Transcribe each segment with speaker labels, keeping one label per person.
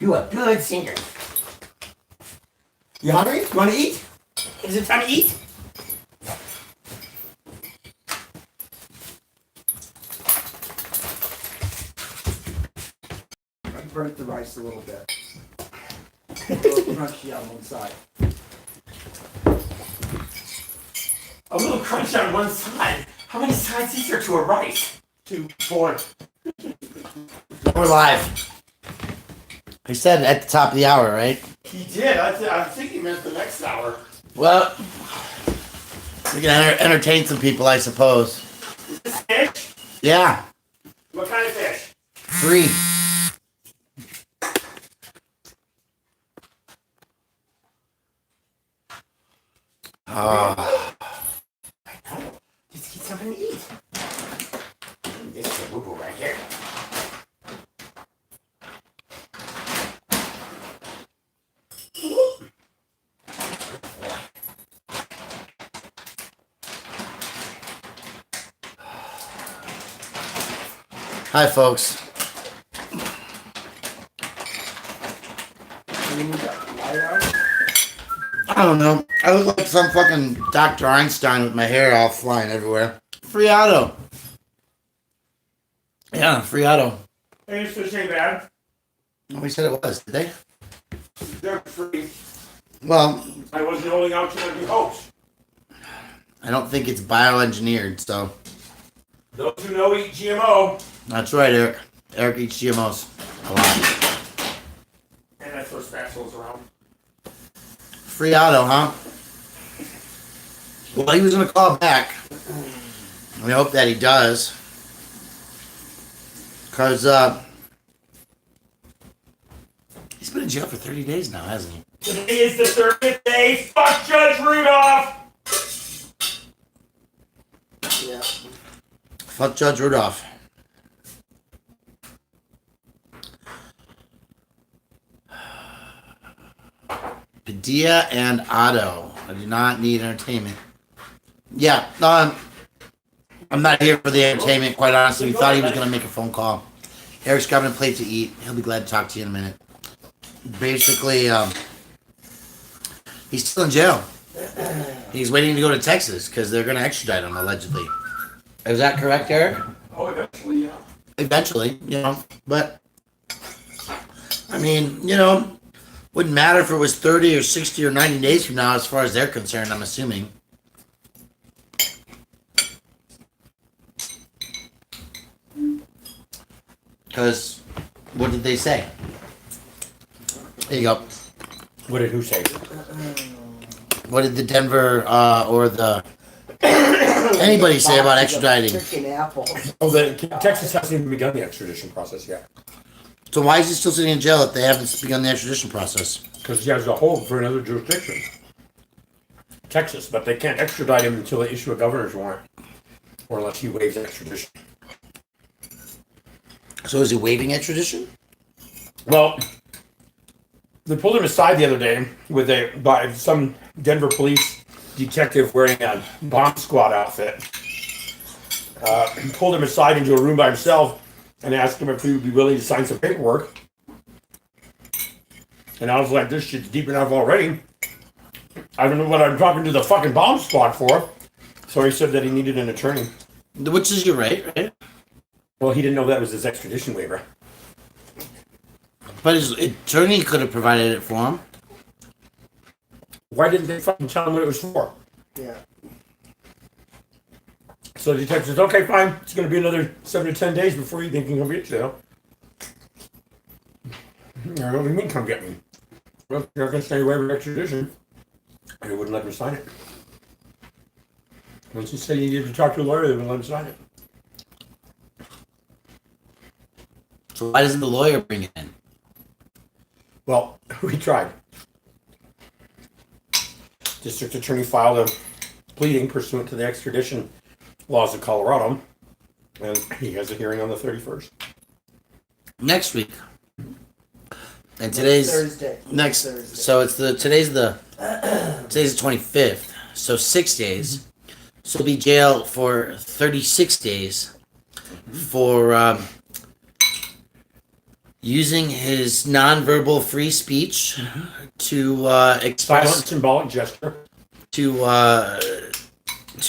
Speaker 1: You a good singer. You hungry? You want to eat? Is it time to eat?
Speaker 2: I burnt the rice a little bit. A little crunchy on one side.
Speaker 1: A little crunch on one side. How many sides is there to a rice?
Speaker 2: 2, 4.
Speaker 3: We're live. I said at the top of the hour, right?
Speaker 1: He did. I think he meant the next hour.
Speaker 3: Well, we can entertain some people, I suppose.
Speaker 1: Is this fish?
Speaker 3: Yeah,
Speaker 1: What kind of fish?
Speaker 3: free.
Speaker 1: Let's get something to eat. This is a boo-boo right here.
Speaker 3: Hi, folks. I don't know. I look like some fucking Dr. Einstein with my hair all flying everywhere. Free Otto. Yeah, free Otto.
Speaker 1: Hey, this fish ain't bad.
Speaker 3: We said it was, did they?
Speaker 1: They're free.
Speaker 3: Well,
Speaker 1: I wasn't holding out too many hopes.
Speaker 3: I don't think it's bioengineered, so.
Speaker 1: Those who know eat GMO.
Speaker 3: That's right, Eric. Eric eats GMOs. A lot.
Speaker 1: And I throw spatulas around.
Speaker 3: Free Otto, huh? Well, he was going to call back. We hope that he does. Because, he's been in jail for 30 days now, hasn't he?
Speaker 1: Today is the 30th day. Fuck Judge Rudolph.
Speaker 2: Yeah.
Speaker 3: Fuck Judge Rudolph. Padilla and Otto. I do not need entertainment. Yeah, I'm not here for the entertainment, quite honestly. We thought he was going to make a phone call. Eric's grabbing a plate to eat. He'll be glad to talk to you in a minute. Basically, he's still in jail. He's waiting to go to Texas because they're going to extradite him, allegedly. Is that correct, Eric?
Speaker 1: Oh, eventually, yeah.
Speaker 3: Eventually, but I mean, wouldn't matter if it was 30 or 60 or 90 days from now as far as they're concerned, I'm assuming. Because, what did they say? There you go.
Speaker 1: What did who say?
Speaker 3: What did the Denver or the anybody say about extraditing?
Speaker 2: Freaking apple.
Speaker 1: Oh, Texas hasn't even begun the extradition process yet.
Speaker 3: So why is he still sitting in jail if they haven't begun the extradition process?
Speaker 1: Because he has a hold for another jurisdiction. Texas, but they can't extradite him until they issue a governor's warrant. Or unless he waives extradition.
Speaker 3: So is he waiving extradition?
Speaker 1: Well, they pulled him aside the other day by some Denver police detective wearing a bomb squad outfit. Pulled him aside into a room by himself and asked him if he would be willing to sign some paperwork. And I was like, this shit's deep enough already. I don't know what I'm talking to the fucking bomb squad for. So he said that he needed an attorney.
Speaker 3: Which is your right?
Speaker 1: Well, he didn't know that was his extradition waiver.
Speaker 3: But his attorney could have provided it for him.
Speaker 1: Why didn't they fucking tell him what it was for?
Speaker 2: Yeah.
Speaker 1: So the detective says, okay, fine. It's going to be another 7 to 10 days before you think you can come get you. What do you mean, come get me? Well, you're going to stay away with extradition. And they wouldn't let me sign it. Once you said you needed to talk to a lawyer, they wouldn't let me sign it.
Speaker 3: So why doesn't the lawyer bring it in?
Speaker 1: Well, we tried. District attorney filed a pleading pursuant to the extradition laws of Colorado, and he has a hearing on the 31st.
Speaker 3: Next week. And today's
Speaker 2: Thursday.
Speaker 3: next.
Speaker 2: Thursday.
Speaker 3: So today's the 25th. So 6 days. So he'll be jailed for 36 days for using his nonverbal free speech to express
Speaker 1: Silent symbolic gesture.
Speaker 3: to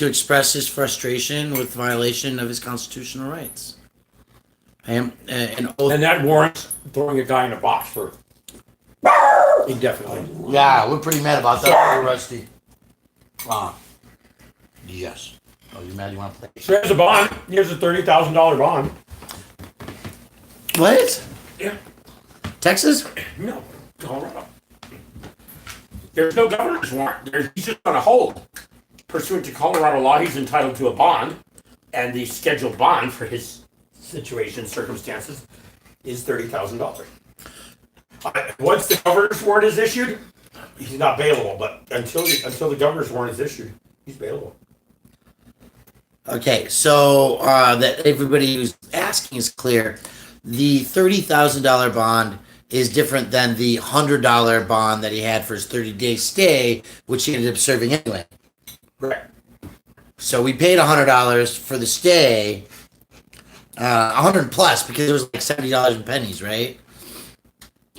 Speaker 3: express his frustration with violation of his constitutional rights. An oath.
Speaker 1: And that warrants throwing a guy in a box for indefinitely.
Speaker 3: Yeah, we're pretty mad about that, Rusty. Yes. Oh, you mad? You want to play?
Speaker 1: So here's a bond. Here's a $30,000 bond.
Speaker 3: What?
Speaker 1: Yeah.
Speaker 3: Texas?
Speaker 1: No, Colorado. There's no governor's warrant. He's just on a hold. Pursuant to Colorado law, he's entitled to a bond, and the scheduled bond for his situation, circumstances, is $30,000. Once the governor's warrant is issued, he's not bailable. But until the governor's warrant is issued, he's bailable.
Speaker 3: Okay, so that everybody who's asking is clear. The $30,000 bond is different than the $100 bond that he had for his 30-day stay, which he ended up serving anyway.
Speaker 1: Right.
Speaker 3: So we paid $100 for the stay, 100 plus because it was like $70 in pennies, right?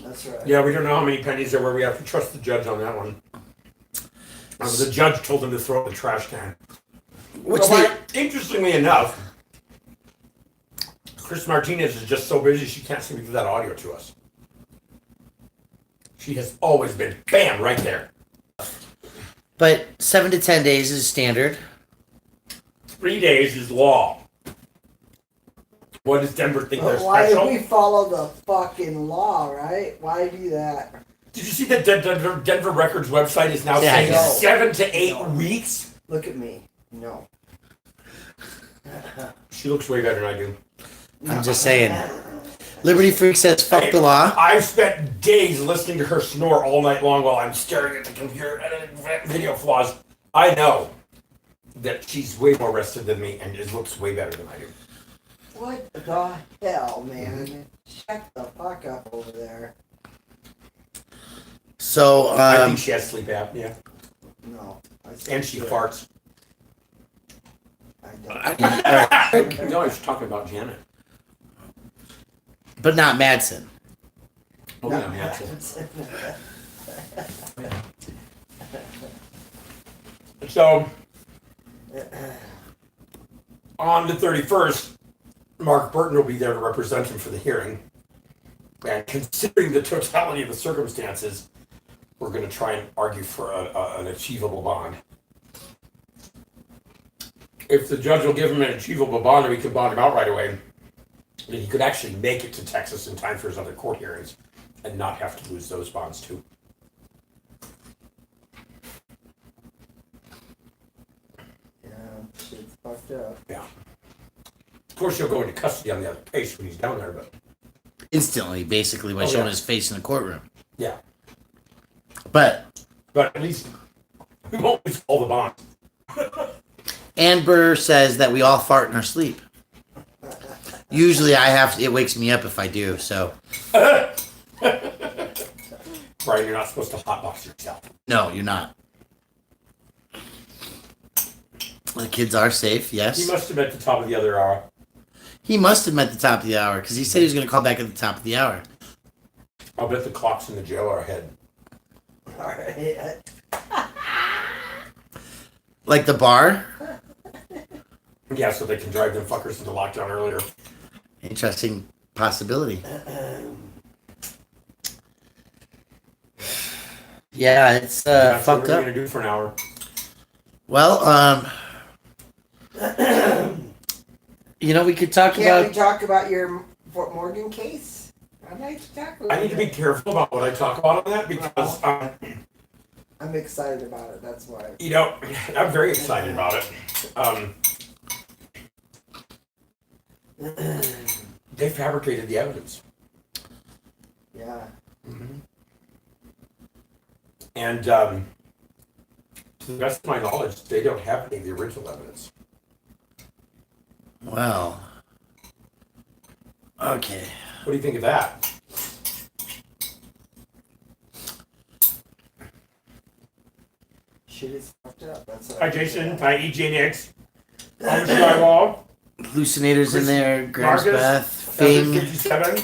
Speaker 2: That's right.
Speaker 1: Yeah, we don't know how many pennies there were. We have to trust the judge on that one. The judge told him to throw it in the trash can. Interestingly enough, Chris Martinez is just so busy she can't seem to give that audio to us. She has always been, bam, right there.
Speaker 3: But 7 to 10 days is standard.
Speaker 1: 3 days is law. What does Denver think they're
Speaker 2: Why
Speaker 1: special?
Speaker 2: do we follow the fucking law, right? Why do that?
Speaker 1: Did you see that Denver Records website is now
Speaker 3: Yeah,
Speaker 1: saying
Speaker 2: I know.
Speaker 1: 7 to 8 weeks?
Speaker 2: Look at me. No.
Speaker 1: She looks way better than I do.
Speaker 3: I'm just saying. Liberty Freak says, fuck the law.
Speaker 1: I've spent days listening to her snore all night long while I'm staring at the computer editing video flaws. I know that she's way more rested than me and it looks way better than I do.
Speaker 2: What the hell, man? Check the fuck up over there.
Speaker 3: So,
Speaker 1: I think she has sleep apnea.
Speaker 2: No.
Speaker 1: And she farts.
Speaker 2: I don't.
Speaker 1: No, I was talking about Janet.
Speaker 3: but not Madsen.
Speaker 1: Oh, yeah, that's it. So, on the 31st, Mark Burton will be there to represent him for the hearing. And considering the totality of the circumstances, we're going to try and argue for an achievable bond. If the judge will give him an achievable bond and we can bond him out right away, then he could actually make it to Texas in time for his other court hearings and not have to lose those bonds too.
Speaker 2: Yeah, shit's fucked up.
Speaker 1: Yeah. Of course, he'll go into custody on the other case when he's down there, but
Speaker 3: Instantly, basically, by
Speaker 1: Oh,
Speaker 3: showing
Speaker 1: yeah.
Speaker 3: his face in the courtroom.
Speaker 1: yeah.
Speaker 3: But
Speaker 1: But at least we won't lose all the bonds.
Speaker 3: Amber says that we all fart in our sleep. Usually, it wakes me up if I do. So
Speaker 1: Brian, you're not supposed to hotbox yourself.
Speaker 3: no, you're not. The kids are safe. Yes.
Speaker 1: He must have been at the top of the other hour.
Speaker 3: He must have met the top of the hour because he said he was going to call back at the top of the hour.
Speaker 1: I'll bet the clocks in the jail are ahead.
Speaker 2: Alright.
Speaker 3: Like the bar.
Speaker 1: Yeah, so they can drive them fuckers into lockdown earlier.
Speaker 3: Interesting possibility. Yeah, it's
Speaker 1: That's what
Speaker 3: fucked
Speaker 1: we're
Speaker 3: up.
Speaker 1: gonna do for an hour.
Speaker 3: Well, we could talk
Speaker 2: Can't
Speaker 3: about.
Speaker 2: we talk about your Fort Morgan case? I'd like to talk about
Speaker 1: I need to be careful about what I talk about on that because,
Speaker 2: I'm excited about it, that's why.
Speaker 1: I'm very excited about it. They fabricated the evidence.
Speaker 2: Yeah.
Speaker 1: And to the best of my knowledge, they don't have any of the original evidence.
Speaker 3: Well, okay.
Speaker 1: What do you think of that?
Speaker 2: Shit is fucked up. That's
Speaker 1: Hi, Jason. Hi, EJ Nix. On the drywall.
Speaker 3: Hallucinators in there. Grams
Speaker 1: Marcus,
Speaker 3: Beth. Fing.
Speaker 1: 57.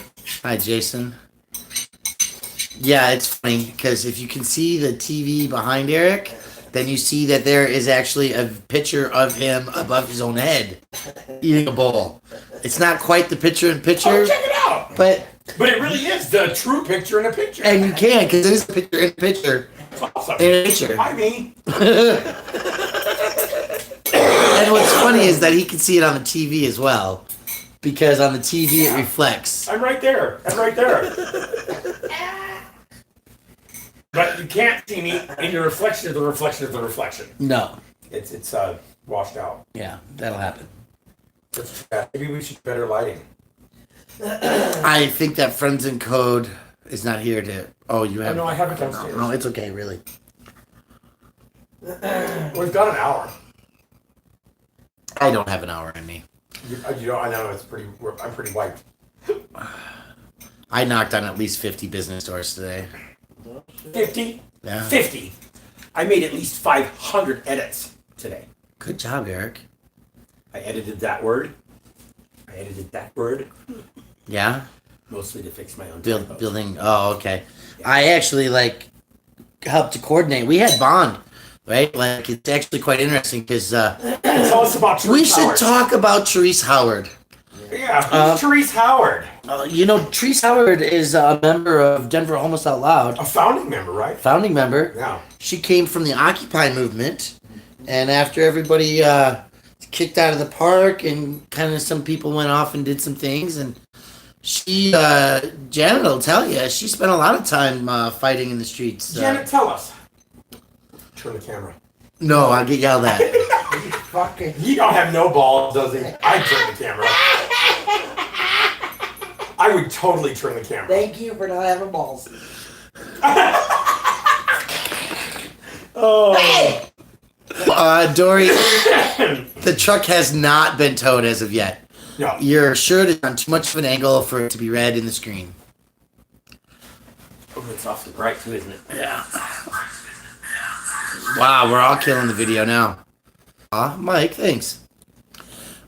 Speaker 3: Hi, Jason. Yeah, it's funny because if you can see the TV behind Eric, then you see that there is actually a picture of him above his own head eating a bowl. It's not quite the picture-in-picture.
Speaker 1: Oh, check it out.
Speaker 3: But
Speaker 1: it really is the true picture in a picture.
Speaker 3: and you can because it is a picture-in-picture
Speaker 1: Awesome.
Speaker 3: in a picture.
Speaker 1: Hi, me.
Speaker 3: And what's funny is that he can see it on the TV as well, because on the TV it reflects.
Speaker 1: I'm right there. I'm right there. But you can't see me in the reflection of the reflection of the reflection.
Speaker 3: No.
Speaker 1: It's washed out.
Speaker 3: Yeah, that'll happen.
Speaker 1: That's too bad. Maybe we should do better lighting.
Speaker 3: I think that Friends in Code is not here to. Oh, you have.
Speaker 1: No, I have it downstairs.
Speaker 3: No, it's okay, really.
Speaker 1: We've got an hour.
Speaker 3: I don't have an hour in me.
Speaker 1: You know, I know it's pretty. I'm pretty wiped.
Speaker 3: I knocked on at least 50 business doors today.
Speaker 1: 50.
Speaker 3: Yeah.
Speaker 1: 50. I made at least 500 edits today.
Speaker 3: Good job, Eric.
Speaker 1: I edited that word. I edited that word.
Speaker 3: Yeah.
Speaker 1: Mostly to fix my own typos.
Speaker 3: Building. Oh, okay. I actually helped to coordinate. We had Bond, right? Like it's actually quite interesting because
Speaker 1: Tell us about Therese
Speaker 3: we should
Speaker 1: Howard.
Speaker 3: talk about Therese Howard.
Speaker 1: Yeah, who's Therese Howard?
Speaker 3: Therese Howard is a member of Denver Homeless Out Loud,
Speaker 1: A founding member, right?
Speaker 3: founding member.
Speaker 1: Yeah.
Speaker 3: She came from the Occupy movement, and after everybody kicked out of the park, and kind of some people went off and did some things, and she, Janet will tell you, she spent a lot of time fighting in the streets.
Speaker 1: Janet, tell us. Turn the camera.
Speaker 3: No, I'll get yelled at.
Speaker 2: Fucking.
Speaker 1: He don't have no balls, does he? I'd turn the camera. I would totally turn the camera.
Speaker 2: Thank you for not having balls.
Speaker 1: Oh.
Speaker 3: Dory, the truck has not been towed as of yet.
Speaker 1: No.
Speaker 3: Your shirt is on too much of an angle for it to be read in the screen.
Speaker 1: Oh, it's awfully bright too, isn't it?
Speaker 3: Yeah. Wow, we're all killing the video now. Mike, thanks.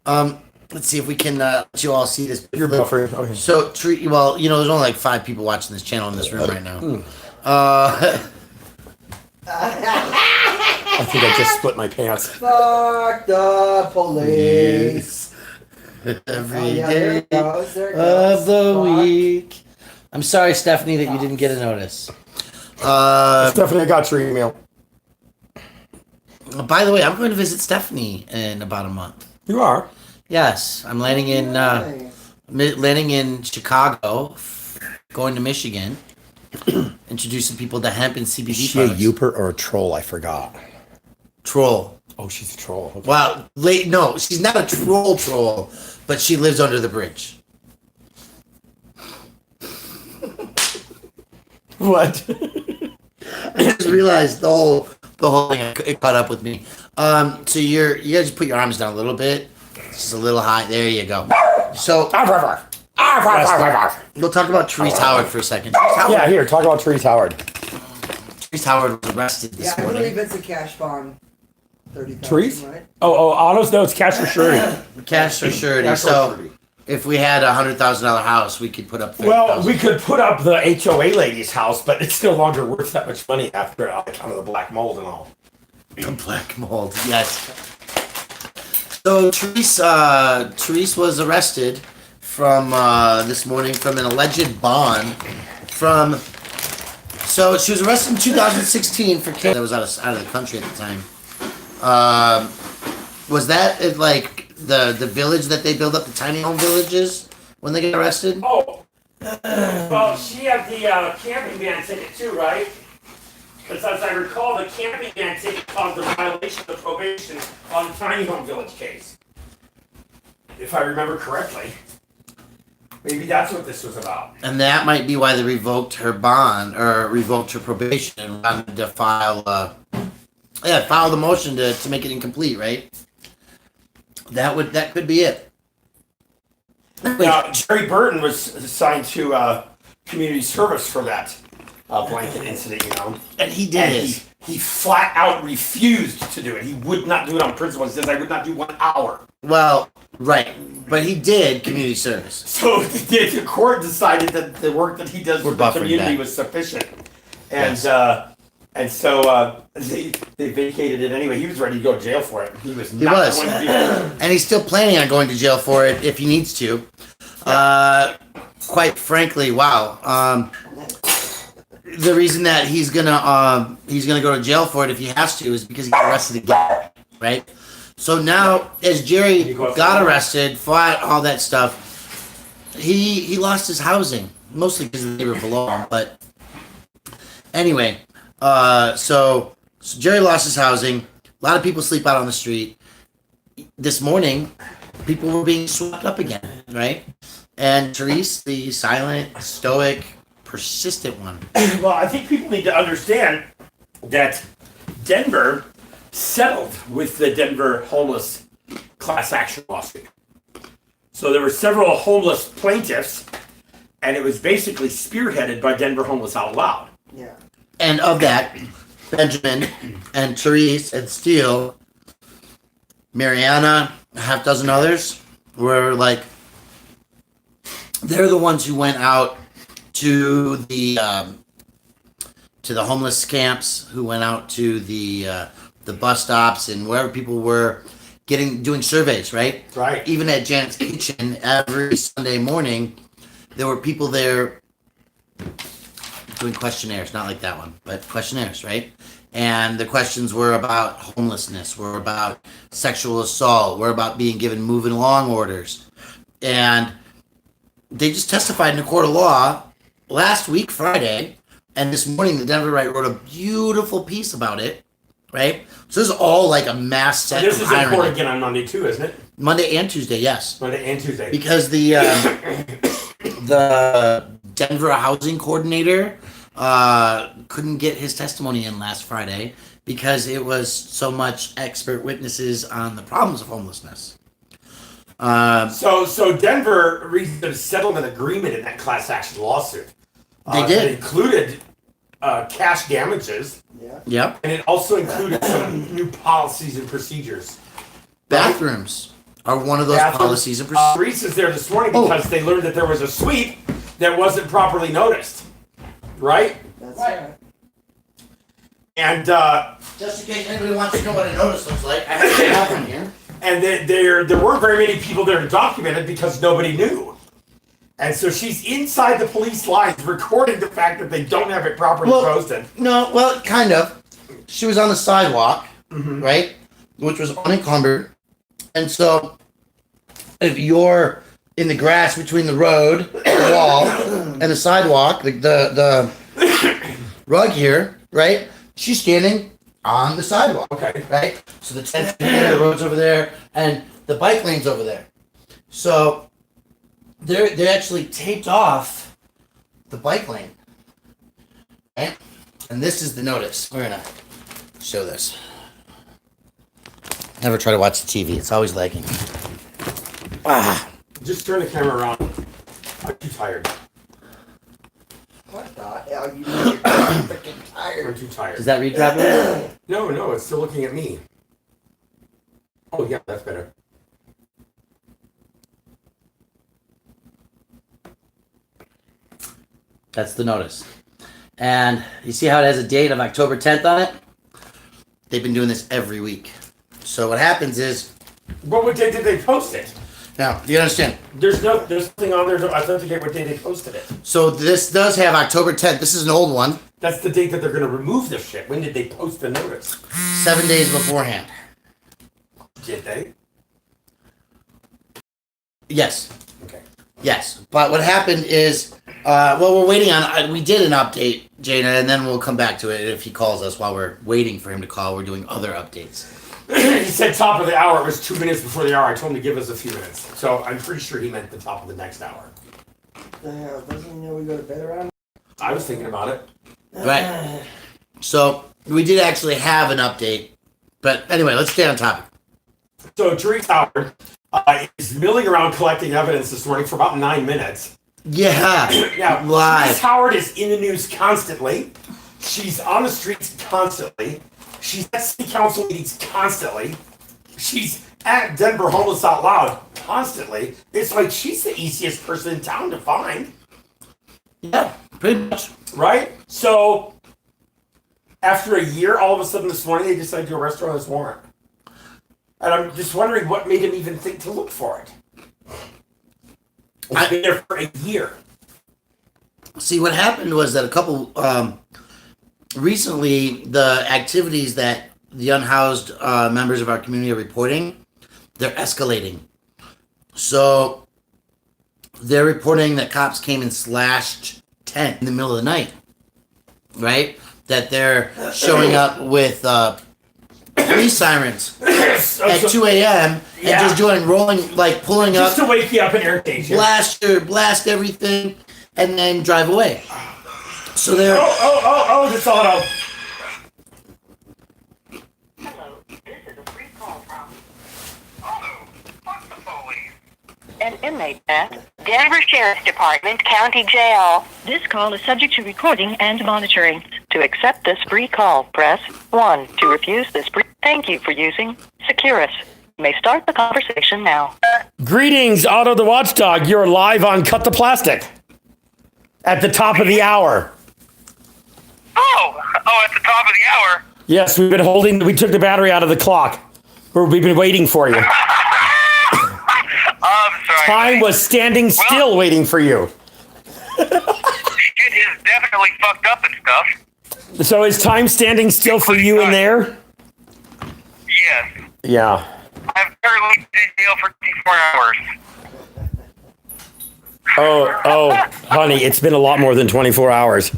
Speaker 3: Let's see if we can let you all see this.
Speaker 1: Your buffering. Okay.
Speaker 3: So, there's only like 5 people watching this channel in this room right now.
Speaker 1: I think I just split my pants.
Speaker 2: Fuck the police.
Speaker 3: Every
Speaker 2: There
Speaker 3: day
Speaker 2: it goes. There it
Speaker 3: of
Speaker 2: goes.
Speaker 3: the
Speaker 2: Fuck.
Speaker 3: week. I'm sorry, Stephanie, that you didn't get a notice.
Speaker 1: Stephanie, I got your email.
Speaker 3: By the way, I'm going to visit Stephanie in about a month.
Speaker 1: You are?
Speaker 3: Yes, I'm landing in
Speaker 2: Nice.
Speaker 3: Chicago, going to Michigan, introducing people to hemp and CBD
Speaker 1: Is she a
Speaker 3: products.
Speaker 1: Youper or a troll? I forgot.
Speaker 3: Troll.
Speaker 1: Oh, she's a troll. Okay.
Speaker 3: Well, no, she's not a troll, but she lives under the bridge.
Speaker 1: What?
Speaker 3: I just realized the whole thing it caught up with me. So you gotta just put your arms down a little bit, just a little high. There you go. So we'll talk about Therese Howard for a second.
Speaker 1: Yeah, here, talk about Therese Howard.
Speaker 3: Therese Howard was arrested this
Speaker 2: Yeah, I
Speaker 3: morning.
Speaker 2: believe it's a cash bond. 30,000,
Speaker 1: Therese?
Speaker 2: right?
Speaker 1: Oh, Otto's? No, it's cash for surety.
Speaker 3: Cash or surety.
Speaker 1: Cash or
Speaker 3: So
Speaker 1: surety.
Speaker 3: if we had a $100,000 house, we could put up 30,000.
Speaker 1: Well, we could put up the HOA lady's house, but it's no longer worth that much money after on account of the black mold and all.
Speaker 3: The black mold, yes. So Therese was arrested from this morning from an alleged bond from. So she was arrested in 2016 for that was out of the country at the time. Was that at, like the village that they build up the tiny home villages when they get arrested?
Speaker 1: Oh, well, she had the camping van ticket too, right? Because as I recall, the camping van ticket caused a violation of probation on the tiny home village case. If I remember correctly. Maybe that's what this was about.
Speaker 3: And that might be why they revoked her bond or revoked her probation and wanted to file the motion to make it incomplete, right? That could be it.
Speaker 1: Now, Jerry Burton was assigned to community service for that blanket incident,
Speaker 3: And he did
Speaker 1: And
Speaker 3: it.
Speaker 1: he flat out refused to do it. He would not do it on principle. He says, I would not do 1 hour.
Speaker 3: Well, right. But he did community service.
Speaker 1: So the court decided that the work that he does
Speaker 3: We're
Speaker 1: for the
Speaker 3: buffering
Speaker 1: community
Speaker 3: that.
Speaker 1: was sufficient, and
Speaker 3: Yes.
Speaker 1: so they vacated it anyway. He was ready to go to jail for it. He was
Speaker 3: He
Speaker 1: not
Speaker 3: was.
Speaker 1: going to do it.
Speaker 3: And he's still planning on going to jail for it if he needs to. Quite frankly, wow. The reason that he's gonna go to jail for it if he has to is because he got arrested again, right? So now, as Jerry got arrested, fought all that stuff, he lost his housing, mostly because of the neighbor below him. But anyway, so Jerry lost his housing. A lot of people sleep out on the street. This morning, people were being swept up again, right? And Therese, the silent, stoic, persistent one.
Speaker 1: Well, I think people need to understand that Denver settled with the Denver homeless class action lawsuit. So there were several homeless plaintiffs, and it was basically spearheaded by Denver Homeless Out Loud.
Speaker 2: Yeah.
Speaker 3: And of that, Benjamin and Therese and Steele, Mariana, a half dozen others, were like, they're the ones who went out to the homeless camps, who went out to the bus stops and wherever people were doing surveys, right?
Speaker 1: Right.
Speaker 3: Even at Janet's Kitchen every Sunday morning, there were people there doing questionnaires, not like that one, but questionnaires, right? And the questions were about homelessness, were about sexual assault, were about being given moving along orders. And they just testified in a court of law last week, Friday, and this morning the Denver Right wrote a beautiful piece about it, right? So this is all like a mass set
Speaker 1: This
Speaker 3: of
Speaker 1: is in court
Speaker 3: irony.
Speaker 1: again on Monday too, isn't it?
Speaker 3: Monday and Tuesday, yes.
Speaker 1: Monday and Tuesday.
Speaker 3: Because the Denver housing coordinator couldn't get his testimony in last Friday because it was so much expert witnesses on the problems of homelessness.
Speaker 1: So Denver reached a settlement agreement in that class action lawsuit.
Speaker 3: They did.
Speaker 1: It included cash damages,
Speaker 2: Yeah.
Speaker 3: Yep.
Speaker 1: and it also included some new policies and procedures.
Speaker 3: Bathrooms are one of those
Speaker 1: Bathrooms,
Speaker 3: policies and procedures.
Speaker 1: Reese is there this morning
Speaker 3: Oh.
Speaker 1: because they learned that there was a sweep that wasn't properly noticed, right?
Speaker 2: That's right.
Speaker 1: And
Speaker 3: Just in case anybody wants to know what a notice looks like, I have one here.
Speaker 1: there weren't very many people there to document it because nobody knew. And so she's inside the police lines recording the fact that they don't have it properly posted.
Speaker 3: No, well, kind of. She was on the sidewalk, right? Which was unencumbered. And so, if you're in the grass between the road, the wall, and the sidewalk, the rug here, right? She's standing on the sidewalk.
Speaker 1: Okay.
Speaker 3: Right? So the tent, the road's over there, and the bike lane's over there. So they actually taped off the bike lane. Right? And this is the notice. We're gonna show this. Never try to watch the TV. It's always lagging.
Speaker 1: Just turn the camera around. I'm too tired.
Speaker 2: What the hell? You freaking
Speaker 1: I'm
Speaker 2: tired.
Speaker 1: too tired.
Speaker 3: Does that read properly?
Speaker 1: No, it's still looking at me. Oh yeah, that's better.
Speaker 3: That's the notice. And you see how it has a date of October 10th on it? They've been doing this every week. So what happens is,
Speaker 1: What day did they post it?
Speaker 3: now, do you understand?
Speaker 1: There's nothing on there to authenticate what day they posted it.
Speaker 3: So this does have October 10th. This is an old one.
Speaker 1: That's the date that they're going to remove this shit. When did they post the notice?
Speaker 3: 7 days beforehand.
Speaker 1: Did they?
Speaker 3: Yes.
Speaker 1: Okay.
Speaker 3: Yes. But what happened is, well, we're waiting on, we did an update, Jana, and then we'll come back to it if he calls us while we're waiting for him to call. We're doing other updates.
Speaker 1: He said top of the hour. It was 2 minutes before the hour. I told him to give us a few minutes. So I'm pretty sure he meant the top of the next hour.
Speaker 2: The hell? Doesn't he know we go to bed around?
Speaker 1: I was thinking about it.
Speaker 3: Right. So we did actually have an update. But anyway, let's stay on topic.
Speaker 1: So Therese Howard is milling around collecting evidence this morning for about 9 minutes.
Speaker 3: Yeah.
Speaker 1: Yeah,
Speaker 3: Live.
Speaker 1: Therese Howard is in the news constantly. She's on the streets constantly. She's at city council meetings constantly. She's at Denver Homeless Out Loud constantly. It's like she's the easiest person in town to find.
Speaker 3: Yeah, pretty much.
Speaker 1: Right? So, after a year, all of a sudden this morning, they decided to arrest her on this warrant. And I'm just wondering what made him even think to look for it. It's been there for a year.
Speaker 3: See, what happened was that a couple, recently, the activities that the unhoused members of our community are reporting, they're escalating. So, they're reporting that cops came and slashed tent in the middle of the night, right? That they're showing up with police sirens at 2 a.m. and just doing rolling, like pulling
Speaker 1: just
Speaker 3: up,
Speaker 1: to wake you up and irritate you.
Speaker 3: blast everything, and then drive away. So they're
Speaker 1: This Otto.
Speaker 4: Hello, this is a free call from Otto. Fuck the police. An inmate at Denver Sheriff's Department, County Jail. This call is subject to recording and monitoring. To accept this free call, press 1. To refuse this free, thank you for using Securus. You may start the conversation now.
Speaker 1: Greetings, Otto the Watchdog. You're live on Cut the Plastic. At the top of the hour.
Speaker 5: Oh, at the top of the hour.
Speaker 1: Yes, we took the battery out of the clock. We've been waiting for you.
Speaker 5: I'm sorry.
Speaker 1: Time was standing still waiting for you.
Speaker 5: Shit is definitely fucked up and stuff.
Speaker 1: So is time standing still for you in there?
Speaker 5: Yes.
Speaker 1: Yeah.
Speaker 5: I'm currently in jail for 24 hours.
Speaker 1: Oh, honey, it's been a lot more than 24 hours.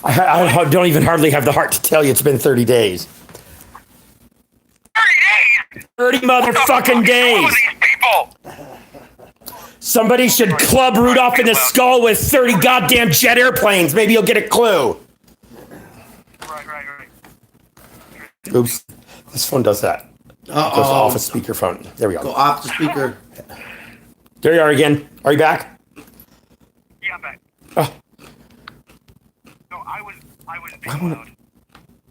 Speaker 1: I don't even hardly have the heart to tell you it's been 30 days.
Speaker 5: 30 days?
Speaker 1: 30 motherfucking days.
Speaker 5: All of these people.
Speaker 1: Somebody should club Rudolph in the skull with 30 goddamn jet airplanes. Maybe you'll get a clue.
Speaker 5: Right.
Speaker 1: Oops. This phone does that. Goes off a speakerphone. There we
Speaker 3: go
Speaker 1: go.
Speaker 3: off the speaker.
Speaker 1: There you are again. Are you back?
Speaker 5: Yeah, I'm back.
Speaker 1: Oh.
Speaker 5: No, I was being loud.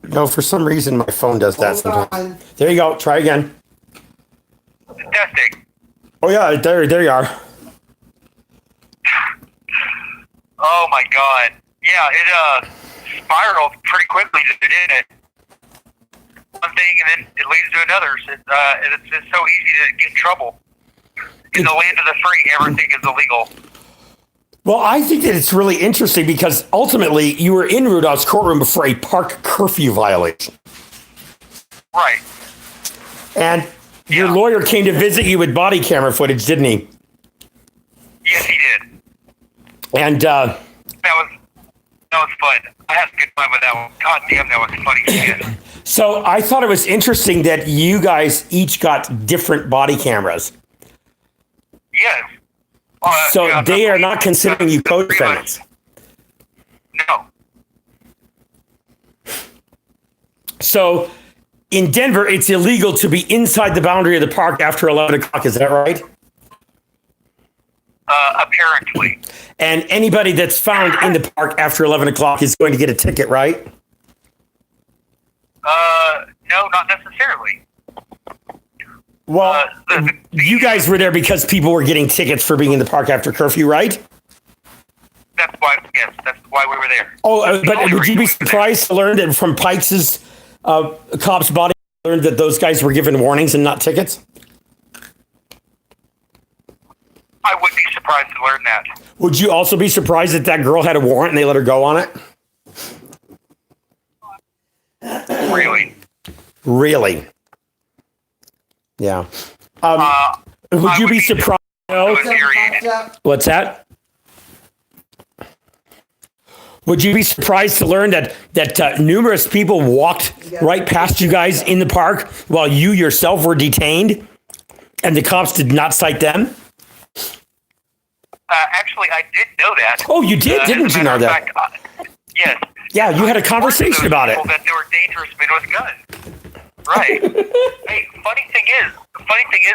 Speaker 1: No, for some reason my phone does that
Speaker 2: Hold
Speaker 1: sometimes.
Speaker 2: on.
Speaker 1: There you go. Try again.
Speaker 5: Testing.
Speaker 1: Oh yeah, there you are.
Speaker 5: Oh my god. Yeah, it spiraled pretty quickly, didn't it? One thing and then it leads to another. It's so easy to get in trouble. In the land of the free, everything is illegal.
Speaker 1: Well, I think that it's really interesting because ultimately you were in Rudolph's courtroom for a park curfew violation.
Speaker 5: Right.
Speaker 1: And your lawyer came to visit you with body camera footage, didn't he?
Speaker 5: Yes, he did.
Speaker 1: And
Speaker 5: That was fun. I had a good time with that one. God damn, that was funny shit.
Speaker 1: so I thought it was interesting that you guys each got different body cameras.
Speaker 5: Yes.
Speaker 1: So
Speaker 5: Yeah,
Speaker 1: they are not considering you co-defendants.
Speaker 5: No.
Speaker 1: So in Denver, it's illegal to be inside the boundary of the park after 11 o'clock. Is that right?
Speaker 5: Apparently.
Speaker 1: And anybody that's found in the park after 11 o'clock is going to get a ticket, right?
Speaker 5: No, not necessarily.
Speaker 1: Well, you guys were there because people were getting tickets for being in the park after curfew, right?
Speaker 5: That's why we were there.
Speaker 1: Oh, but would you be surprised to learn that from Pikes' cop's body, learned that those guys were given warnings and not tickets?
Speaker 5: I would be surprised to learn that.
Speaker 1: Would you also be surprised that that girl had a warrant and they let her go on it?
Speaker 5: Really?
Speaker 1: Really? Yeah. Would you be surprised? No? What's that? Would you be surprised to learn that numerous people walked right past you guys in the park while you yourself were detained, and the cops did not cite them?
Speaker 5: Actually, I did know that.
Speaker 1: Oh, you did, didn't you know that?
Speaker 5: Fact, yes.
Speaker 1: Yeah, you had a conversation about it.
Speaker 5: That they were dangerous men with guns. Right. Hey, funny thing is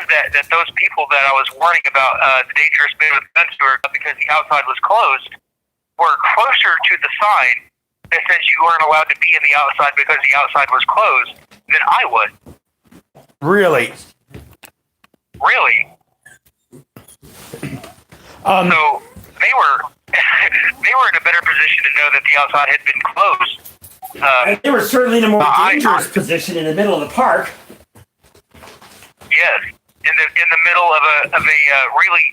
Speaker 5: that those people that I was warning about the dangerous men with guns who were because the outside was closed were closer to the sign that says you weren't allowed to be in the outside because the outside was closed than I was.
Speaker 1: Really?
Speaker 5: Really? So they were they were in a better position to know that the outside had been closed.
Speaker 1: And they were certainly in a more dangerous position in the middle of the park.
Speaker 5: Yes, in the middle of a really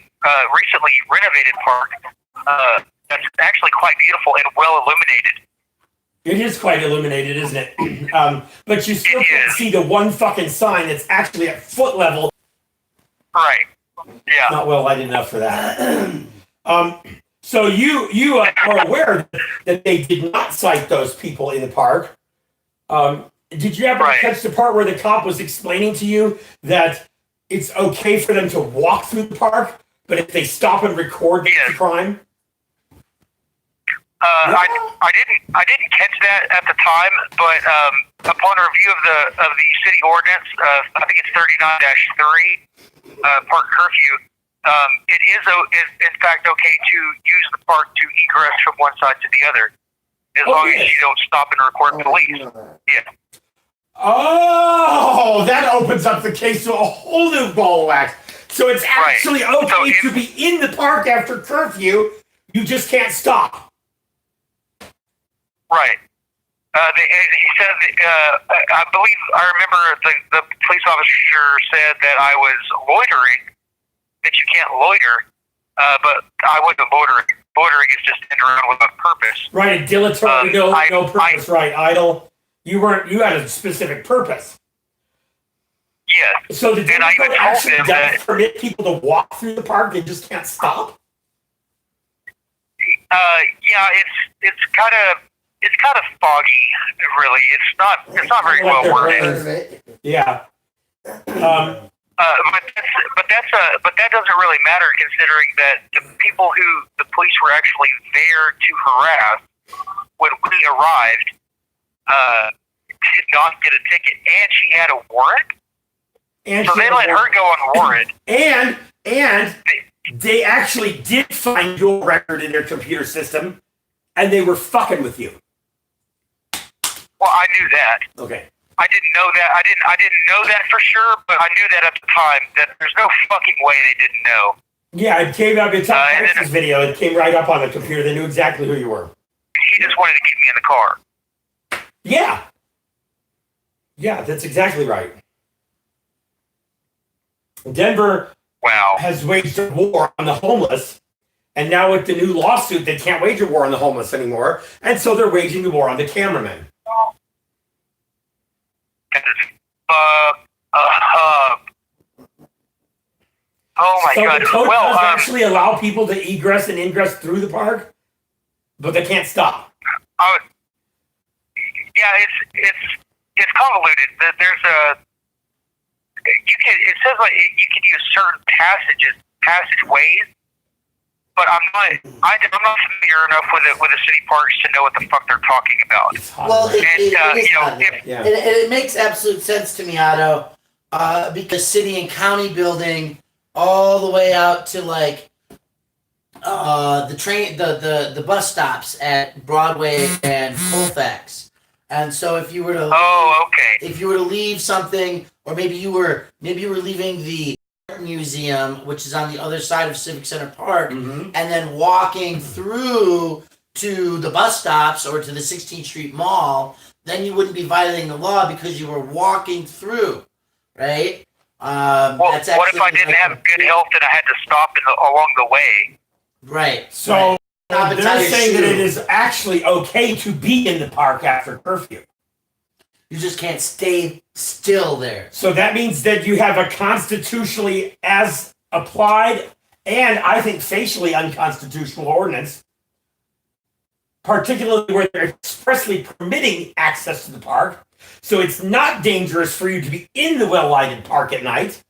Speaker 5: recently renovated park that's actually quite beautiful and well illuminated.
Speaker 1: It is quite illuminated, isn't it? But you still can't see the one fucking sign that's actually at foot level.
Speaker 5: Right. Yeah.
Speaker 1: Not well lighted enough for that. So you are aware that they did not cite those people in the park. Did you ever catch the part where the cop was explaining to you that it's okay for them to walk through the park, but if they stop and record the crime?
Speaker 5: I didn't catch that at the time, but upon review of the city ordinance, I think it's 39-3 park curfew. It is in fact okay to use the park to egress from one side to the other, as long as you don't stop and record police. Yeah.
Speaker 1: Oh, that opens up the case to a whole new ball of wax. So it's actually okay to be in the park after curfew. You just can't stop.
Speaker 5: Right. He said, I believe, I remember the police officer said that I was loitering, that you can't loiter, but I wasn't loitering. Loitering is just in around with a purpose.
Speaker 1: Right, dilatory, no purpose, right, idle. You had a specific purpose.
Speaker 5: Yes.
Speaker 1: So did
Speaker 5: and I even told him that
Speaker 1: permit people to walk through the park and just can't stop?
Speaker 5: Yeah, it's kind of foggy, really. It's not very well worded.
Speaker 1: Yeah.
Speaker 5: But that doesn't really matter, considering that the people who the police were actually there to harass when we arrived did not get a ticket, and she had a warrant. And so they let her go on warrant.
Speaker 1: And they actually did find your record in their computer system, and they were fucking with you.
Speaker 5: Well, I knew that.
Speaker 1: Okay.
Speaker 5: I didn't know that. I didn't know that for sure, but I knew that at the time. That there's no fucking way they didn't know.
Speaker 1: Yeah, it came up. It's on this video. It came right up on the computer. They knew exactly who you were.
Speaker 5: He just wanted to get me in the car.
Speaker 1: Yeah. Yeah, that's exactly right. Denver has waged a war on the homeless, and now with the new lawsuit, they can't wage a war on the homeless anymore, and so they're waging a war on the cameramen.
Speaker 5: That is oh my God!
Speaker 1: So the code does actually allow people to egress and ingress through the park, but they can't stop.
Speaker 5: Yeah, it's convoluted. There's it says like you can use certain passageways, but I'm not familiar enough with the city parks to know what the fuck they're talking about.
Speaker 3: Well, it makes absolute sense to me, Otto, because city and county building all the way out to like the bus stops at Broadway and Colfax. And so if you were to leave something, or maybe you were leaving the art museum, which is on the other side of Civic Center Park, and then walking through to the bus stops or to the 16th Street Mall, then you wouldn't be violating the law because you were walking through, right?
Speaker 5: Well, what if I didn't have good health and I had to stop along the way?
Speaker 3: Right.
Speaker 1: So they're saying that it is actually okay to be in the park after curfew.
Speaker 3: You just can't stay still there.
Speaker 1: So that means that you have a constitutionally as applied and I think facially unconstitutional ordinance, particularly where they're expressly permitting access to the park. So it's not dangerous for you to be in the well-lighted park at night.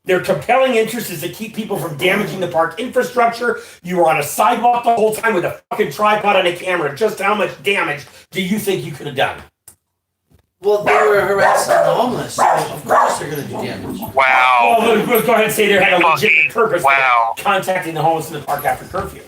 Speaker 1: Their compelling interest is to keep people from damaging the park infrastructure. You were on a sidewalk the whole time with a fucking tripod and a camera. Just how much damage do you think you could have done?
Speaker 3: Well, they were harassing the homeless, so of course they're going to do damage.
Speaker 5: Wow.
Speaker 1: Well, let's go ahead and say they had a legitimate purpose for contacting the homeless in the park after curfew.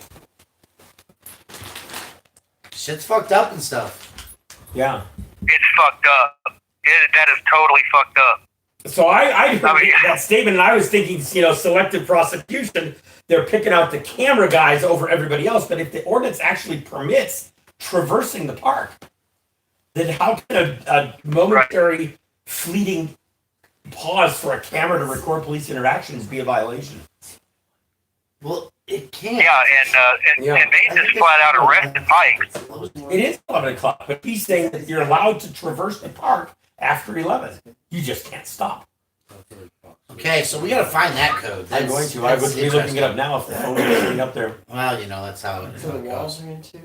Speaker 3: Shit's fucked up and stuff.
Speaker 1: Yeah.
Speaker 5: It's fucked up. That is totally fucked up.
Speaker 1: So I heard
Speaker 5: I mean-
Speaker 1: that statement, and I was thinking, selective prosecution. They're picking out the camera guys over everybody else. But if the ordinance actually permits traversing the park, then how can a momentary, fleeting pause for a camera to record police interactions be a violation?
Speaker 3: Well, it can't.
Speaker 5: Yeah, and they just flat out arrested Mike.
Speaker 1: It is 11 o'clock, but he's saying that you're allowed to traverse the park after 11. You just can't stop.
Speaker 3: Okay, so we gotta find that code.
Speaker 1: I'm going to. I would be looking it up now if the phone is sitting up there.
Speaker 3: Well, that's how it
Speaker 2: So the
Speaker 3: goes.
Speaker 2: walls are into?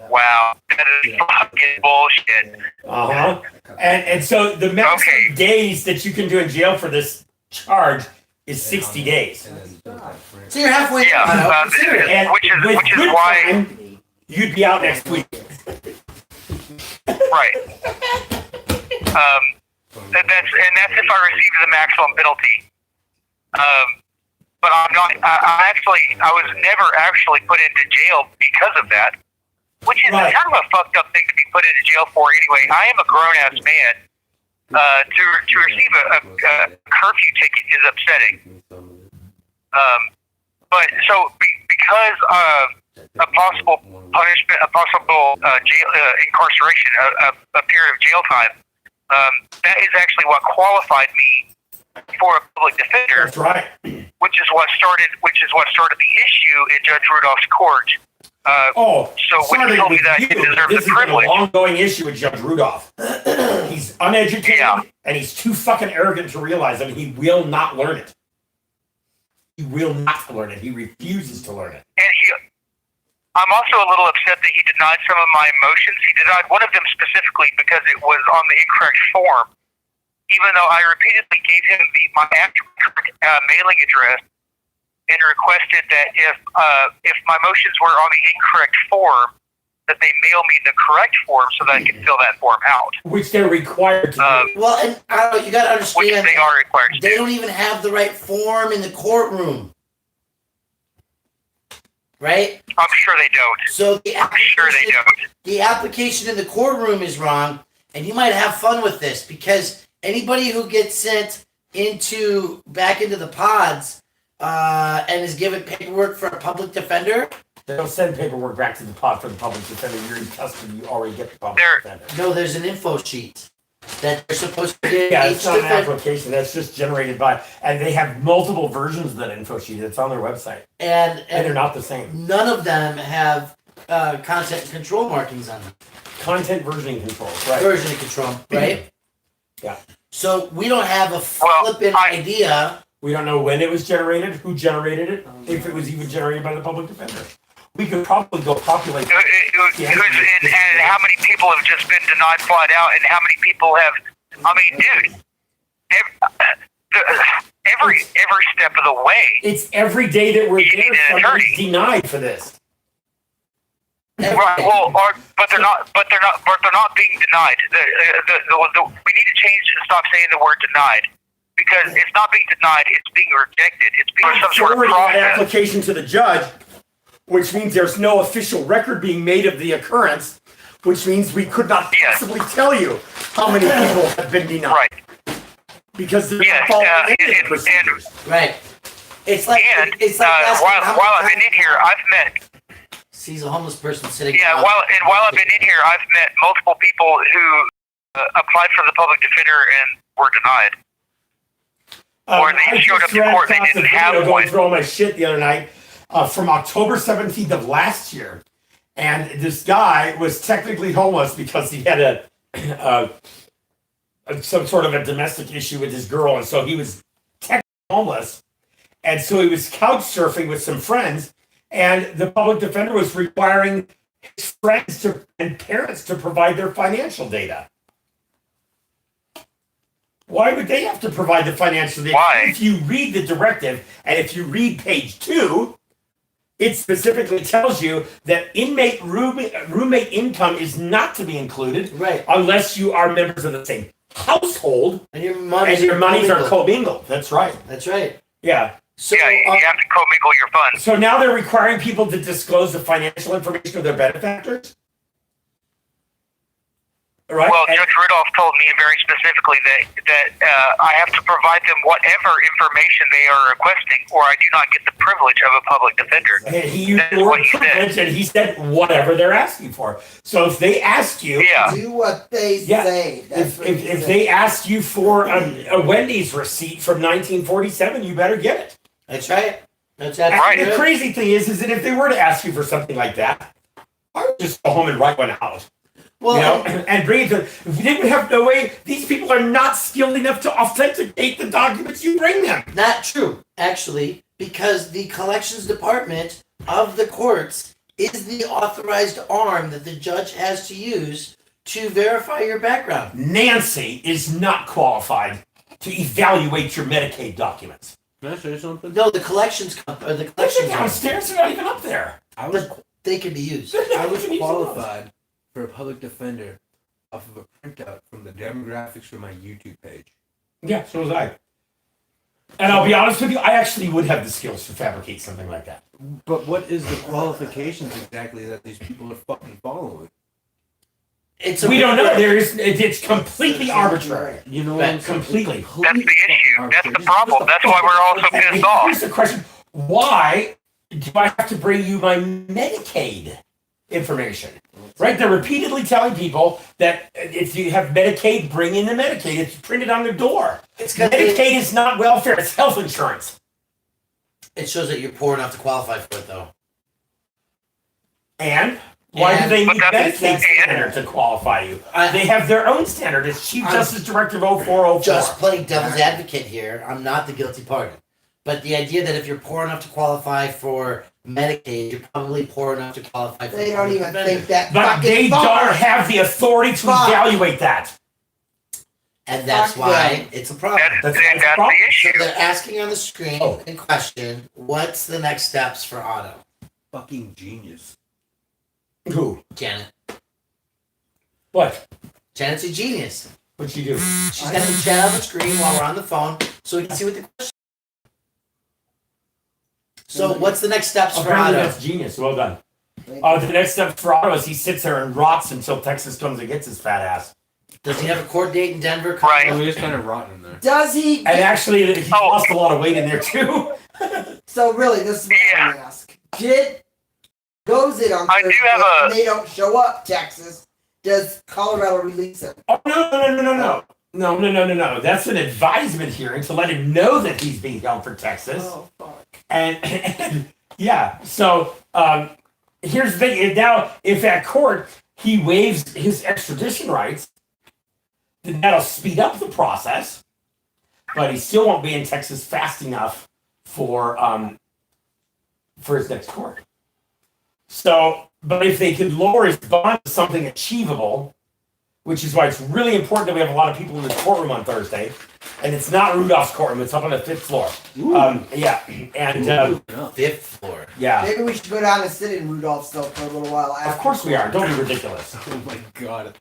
Speaker 5: Wow, that is fucking bullshit.
Speaker 1: Uh-huh. And so the maximum days that you can do in jail for this charge is 60 days.
Speaker 3: So you're halfway.
Speaker 5: Yeah,
Speaker 1: And
Speaker 5: which is
Speaker 1: with good
Speaker 5: why
Speaker 1: time, you'd be out next week.
Speaker 5: right. That's if I received the maximum penalty. But I'm not. I was never actually put into jail because of that, which is
Speaker 1: Right.
Speaker 5: kind of a fucked up thing to be put into jail for. Anyway, I am a grown ass man. To receive a curfew ticket is upsetting. But so because a possible punishment, a possible jail incarceration, a period of jail time, that is actually what qualified me for a public defender.
Speaker 1: That's right.
Speaker 5: Which is what started the issue in Judge Rudolph's court. So when he told me that I didn't deserve
Speaker 1: this
Speaker 5: the
Speaker 1: is
Speaker 5: privilege,
Speaker 1: an ongoing issue with Judge Rudolph. He's uneducated and he's too fucking arrogant to realize. I mean, he will not learn it. He will not learn it. He refuses to learn it.
Speaker 5: and I'm also a little upset that he denied some of my motions. He denied one of them specifically because it was on the incorrect form, even though I repeatedly gave him my accurate mailing address and requested that if my motions were on the incorrect form, that they mail me the correct form so that I can fill that form out.
Speaker 1: Which they're required to do.
Speaker 3: Well, and you gotta
Speaker 5: Which
Speaker 3: understand,
Speaker 5: they are required to
Speaker 3: they
Speaker 5: do.
Speaker 3: don't even have the right form in the courtroom, right?
Speaker 5: I'm sure they don't.
Speaker 3: So the
Speaker 5: I'm sure they don't.
Speaker 3: the application in the courtroom is wrong, and you might have fun with this because anybody who gets sent back into the pods and is given paperwork for a public defender.
Speaker 1: They don't send paperwork back to the pod for the public defender. You're in custody. You already get the public defender.
Speaker 3: No, there's an info sheet that they're supposed to get.
Speaker 1: Yeah,
Speaker 3: each
Speaker 1: it's not an
Speaker 3: defender.
Speaker 1: application. That's just generated by, and they have multiple versions of that info sheet. It's on their website,
Speaker 3: And
Speaker 1: and they're not the same.
Speaker 3: none of them have content control markings on them.
Speaker 1: Content versioning controls, right?
Speaker 3: Version control, right?
Speaker 1: Yeah.
Speaker 3: So we don't have a
Speaker 5: Well,
Speaker 3: flippin' idea.
Speaker 1: We don't know when it was generated, who generated it, if it was even generated by the public defender. We could probably go populate.
Speaker 5: And how many people have just been denied flat out, and how many people have? I mean, dude, every step of the way.
Speaker 1: It's every day that we're
Speaker 5: You
Speaker 1: there,
Speaker 5: need an
Speaker 1: somebody's
Speaker 5: attorney.
Speaker 1: denied for this.
Speaker 5: Right. Well, but they're not being denied. We need to change and stop saying the word denied, because it's not being denied; it's being rejected. It's being some sort of
Speaker 1: Forwarding that
Speaker 5: process.
Speaker 1: application to the judge, which means there's no official record being made of the occurrence, which means we could not
Speaker 5: Yes.
Speaker 1: possibly tell you how many people have been denied.
Speaker 5: Right.
Speaker 1: Because they're
Speaker 5: Yes.
Speaker 1: not following any of the
Speaker 5: And
Speaker 1: procedures.
Speaker 3: Right. It's like
Speaker 5: and
Speaker 3: it's like asking how many
Speaker 5: while I've been
Speaker 3: times
Speaker 5: in here, I've met.
Speaker 3: sees a homeless person sitting.
Speaker 5: Yeah.
Speaker 3: down.
Speaker 5: While I've been in here, I've met multiple people who applied for the public defender and were denied. Or they
Speaker 1: I
Speaker 5: showed
Speaker 1: just
Speaker 5: up to
Speaker 1: ran
Speaker 5: court and
Speaker 1: across
Speaker 5: they
Speaker 1: a
Speaker 5: didn't have
Speaker 1: video
Speaker 5: one.
Speaker 1: going through all my shit the other night from October 17th of last year. And this guy was technically homeless because he had some sort of a domestic issue with his girl. And so he was technically homeless. And so he was couch surfing with some friends. And the public defender was requiring his friends and parents to provide their financial data. Why would they have to provide the financial data?
Speaker 5: Why?
Speaker 1: If you read the directive and if you read page 2, it specifically tells you that inmate roommate income is not to be included,
Speaker 3: Right.
Speaker 1: unless you are members of the same household
Speaker 3: And your
Speaker 1: and
Speaker 3: monies
Speaker 1: your monies are
Speaker 3: commingled.
Speaker 1: commingled. That's right.
Speaker 3: That's right.
Speaker 1: Yeah.
Speaker 3: So
Speaker 5: Yeah, you have to commingle your funds.
Speaker 1: So now they're requiring people to disclose the financial information of their benefactors. Right?
Speaker 5: Well,
Speaker 1: And-
Speaker 5: Judge Rudolph told me very specifically that I have to provide them whatever information they are requesting, or I do not get the privilege of a public defender.
Speaker 1: And he used
Speaker 5: That
Speaker 1: the
Speaker 5: is
Speaker 1: word
Speaker 5: what he said.
Speaker 1: privilege, and he said whatever they're asking for. So if they ask you,
Speaker 5: Yeah.
Speaker 2: Do what they
Speaker 1: Yeah.
Speaker 2: say. That's
Speaker 1: if
Speaker 2: what he
Speaker 1: if
Speaker 2: said.
Speaker 1: they ask you for a Wendy's receipt from 1947, you better get it.
Speaker 3: That's right. That's
Speaker 5: Right.
Speaker 3: absolutely
Speaker 1: The
Speaker 3: good.
Speaker 1: crazy thing is that if they were to ask you for something like that, I would just go home and write one out.
Speaker 3: Well,
Speaker 1: You know, and bring it to. They would have no way. These people are not skilled enough to authenticate the documents you bring them.
Speaker 3: not true, actually, because the collections department of the courts is the authorized arm that the judge has to use to verify your background.
Speaker 1: Nancy is not qualified to evaluate your Medicaid documents.
Speaker 6: Can I say something?
Speaker 3: No, the collections the
Speaker 1: They're
Speaker 3: collections arm,
Speaker 1: downstairs. They're not even up there.
Speaker 6: I was
Speaker 3: they can be used.
Speaker 6: I was qualified for a public defender off of a printout from the demographics for my YouTube page.
Speaker 1: Yeah, so was I. And I'll be honest with you, I actually would have the skills to fabricate something like that.
Speaker 6: But what is the qualifications exactly that these people are fucking following?
Speaker 3: It's
Speaker 1: We don't know. It's completely arbitrary.
Speaker 6: You know
Speaker 3: Right,
Speaker 6: what I'm saying?
Speaker 1: completely.
Speaker 6: It's
Speaker 5: That's the
Speaker 6: fucking
Speaker 5: issue. That's
Speaker 6: arbitrary.
Speaker 5: the problem. That's why we're all so
Speaker 1: And
Speaker 5: pissed off.
Speaker 1: here's the question: why do I have to bring you my Medicaid information? Right? They're repeatedly telling people that if you have Medicaid, bring in the Medicaid. It's printed on their door.
Speaker 3: It's 'cause
Speaker 1: Medicaid is not welfare; it's health insurance.
Speaker 3: it shows that you're poor enough to qualify for it, though.
Speaker 1: And why do
Speaker 3: And-
Speaker 1: they
Speaker 5: But
Speaker 1: need
Speaker 5: that's-
Speaker 1: Medicaid
Speaker 5: and-
Speaker 1: standard to qualify you?
Speaker 3: I-
Speaker 1: They have their own standard. It's Chief
Speaker 3: I'm
Speaker 1: Justice Directive 0404.
Speaker 3: Just playing devil's advocate here. I'm not the guilty party. But the idea that if you're poor enough to qualify for Medicaid, you're probably poor enough to qualify for
Speaker 2: They don't
Speaker 3: public
Speaker 2: even
Speaker 3: defender.
Speaker 2: think that
Speaker 1: But
Speaker 2: fucking
Speaker 1: they
Speaker 2: far.
Speaker 1: don't have the authority to
Speaker 2: Fuck.
Speaker 1: evaluate that.
Speaker 3: And that's
Speaker 2: Fuck
Speaker 3: why
Speaker 2: them.
Speaker 3: it's a problem.
Speaker 1: That's
Speaker 5: That's
Speaker 1: the problem.
Speaker 5: the
Speaker 3: So
Speaker 5: issue.
Speaker 3: they're asking on the screen
Speaker 1: Oh.
Speaker 3: in question, what's the next steps for Otto?
Speaker 6: fucking genius.
Speaker 1: Who?
Speaker 3: Janet.
Speaker 1: What?
Speaker 3: Janet's a genius.
Speaker 1: What'd she do?
Speaker 3: She's got the chat on the screen while we're on the phone so we can see what the question. So what's the next steps for
Speaker 1: Apparently
Speaker 3: Otto?
Speaker 1: that's genius. Well done.
Speaker 2: Thank
Speaker 1: The next step for Otto is he sits there and rots until Texas comes and gets his fat ass.
Speaker 3: Does he have a court date in Denver?
Speaker 5: Right.
Speaker 6: Oh, he is kind of rotten in there.
Speaker 2: Does he?
Speaker 1: And actually, he
Speaker 5: Oh.
Speaker 1: lost a lot of weight in there too.
Speaker 2: So really, this is what I'm
Speaker 5: Yeah.
Speaker 2: gonna ask. Goes in on
Speaker 5: I do
Speaker 2: Thursday
Speaker 5: have a-
Speaker 2: and they don't show up, Texas. Does Colorado release him?
Speaker 1: Oh no! That's an advisement hearing to let him know that he's being held for Texas.
Speaker 2: Oh fuck.
Speaker 1: And yeah, so here's the thing. Now, if at court he waives his extradition rights, then that'll speed up the process. But he still won't be in Texas fast enough for his next court. So, but if they could lower his bond to something achievable, which is why it's really important that we have a lot of people in the courtroom on Thursday, and it's not Rudolph's courtroom; it's up on the 5th floor. Yeah, and
Speaker 3: Fifth floor.
Speaker 1: yeah.
Speaker 2: Maybe we should go down and sit in Rudolph's still for a little while.
Speaker 1: Of course we are. Don't be ridiculous.
Speaker 6: Oh my god.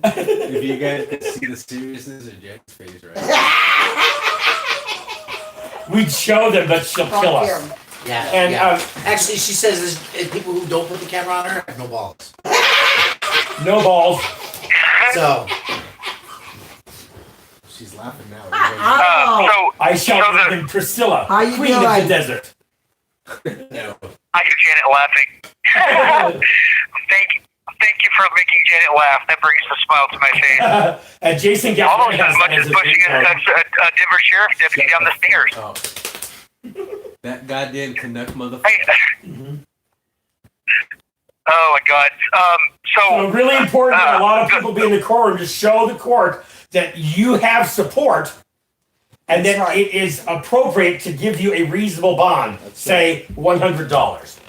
Speaker 6: If you guys could see the seriousness of Jack's face right now.
Speaker 1: We'd show them, but she'll
Speaker 2: Fuck
Speaker 1: kill us.
Speaker 2: him.
Speaker 3: Yeah.
Speaker 1: And
Speaker 3: yeah. Actually, she says people who don't put the camera on her have no balls.
Speaker 1: no balls.
Speaker 3: So
Speaker 6: She's laughing now.
Speaker 1: I shall
Speaker 5: So
Speaker 1: live
Speaker 5: the-
Speaker 1: in Priscilla,
Speaker 2: How you
Speaker 1: queen of
Speaker 2: doing?
Speaker 1: the desert.
Speaker 3: no.
Speaker 5: I hear Janet laughing. Thank you for making Janet laugh. That brings a smile to my face.
Speaker 1: And Jason
Speaker 5: Almost
Speaker 1: Galvin
Speaker 5: as much as pushing a Denver sheriff deputy down the stairs.
Speaker 6: Oh. That goddamn Canuck motherfucker.
Speaker 5: Hey. Oh my God.
Speaker 1: So really important that a lot of people be in the courtroom to show the court that you have support, and
Speaker 2: That's
Speaker 1: that
Speaker 2: right.
Speaker 1: it is appropriate to give you a reasonable bond, say $100.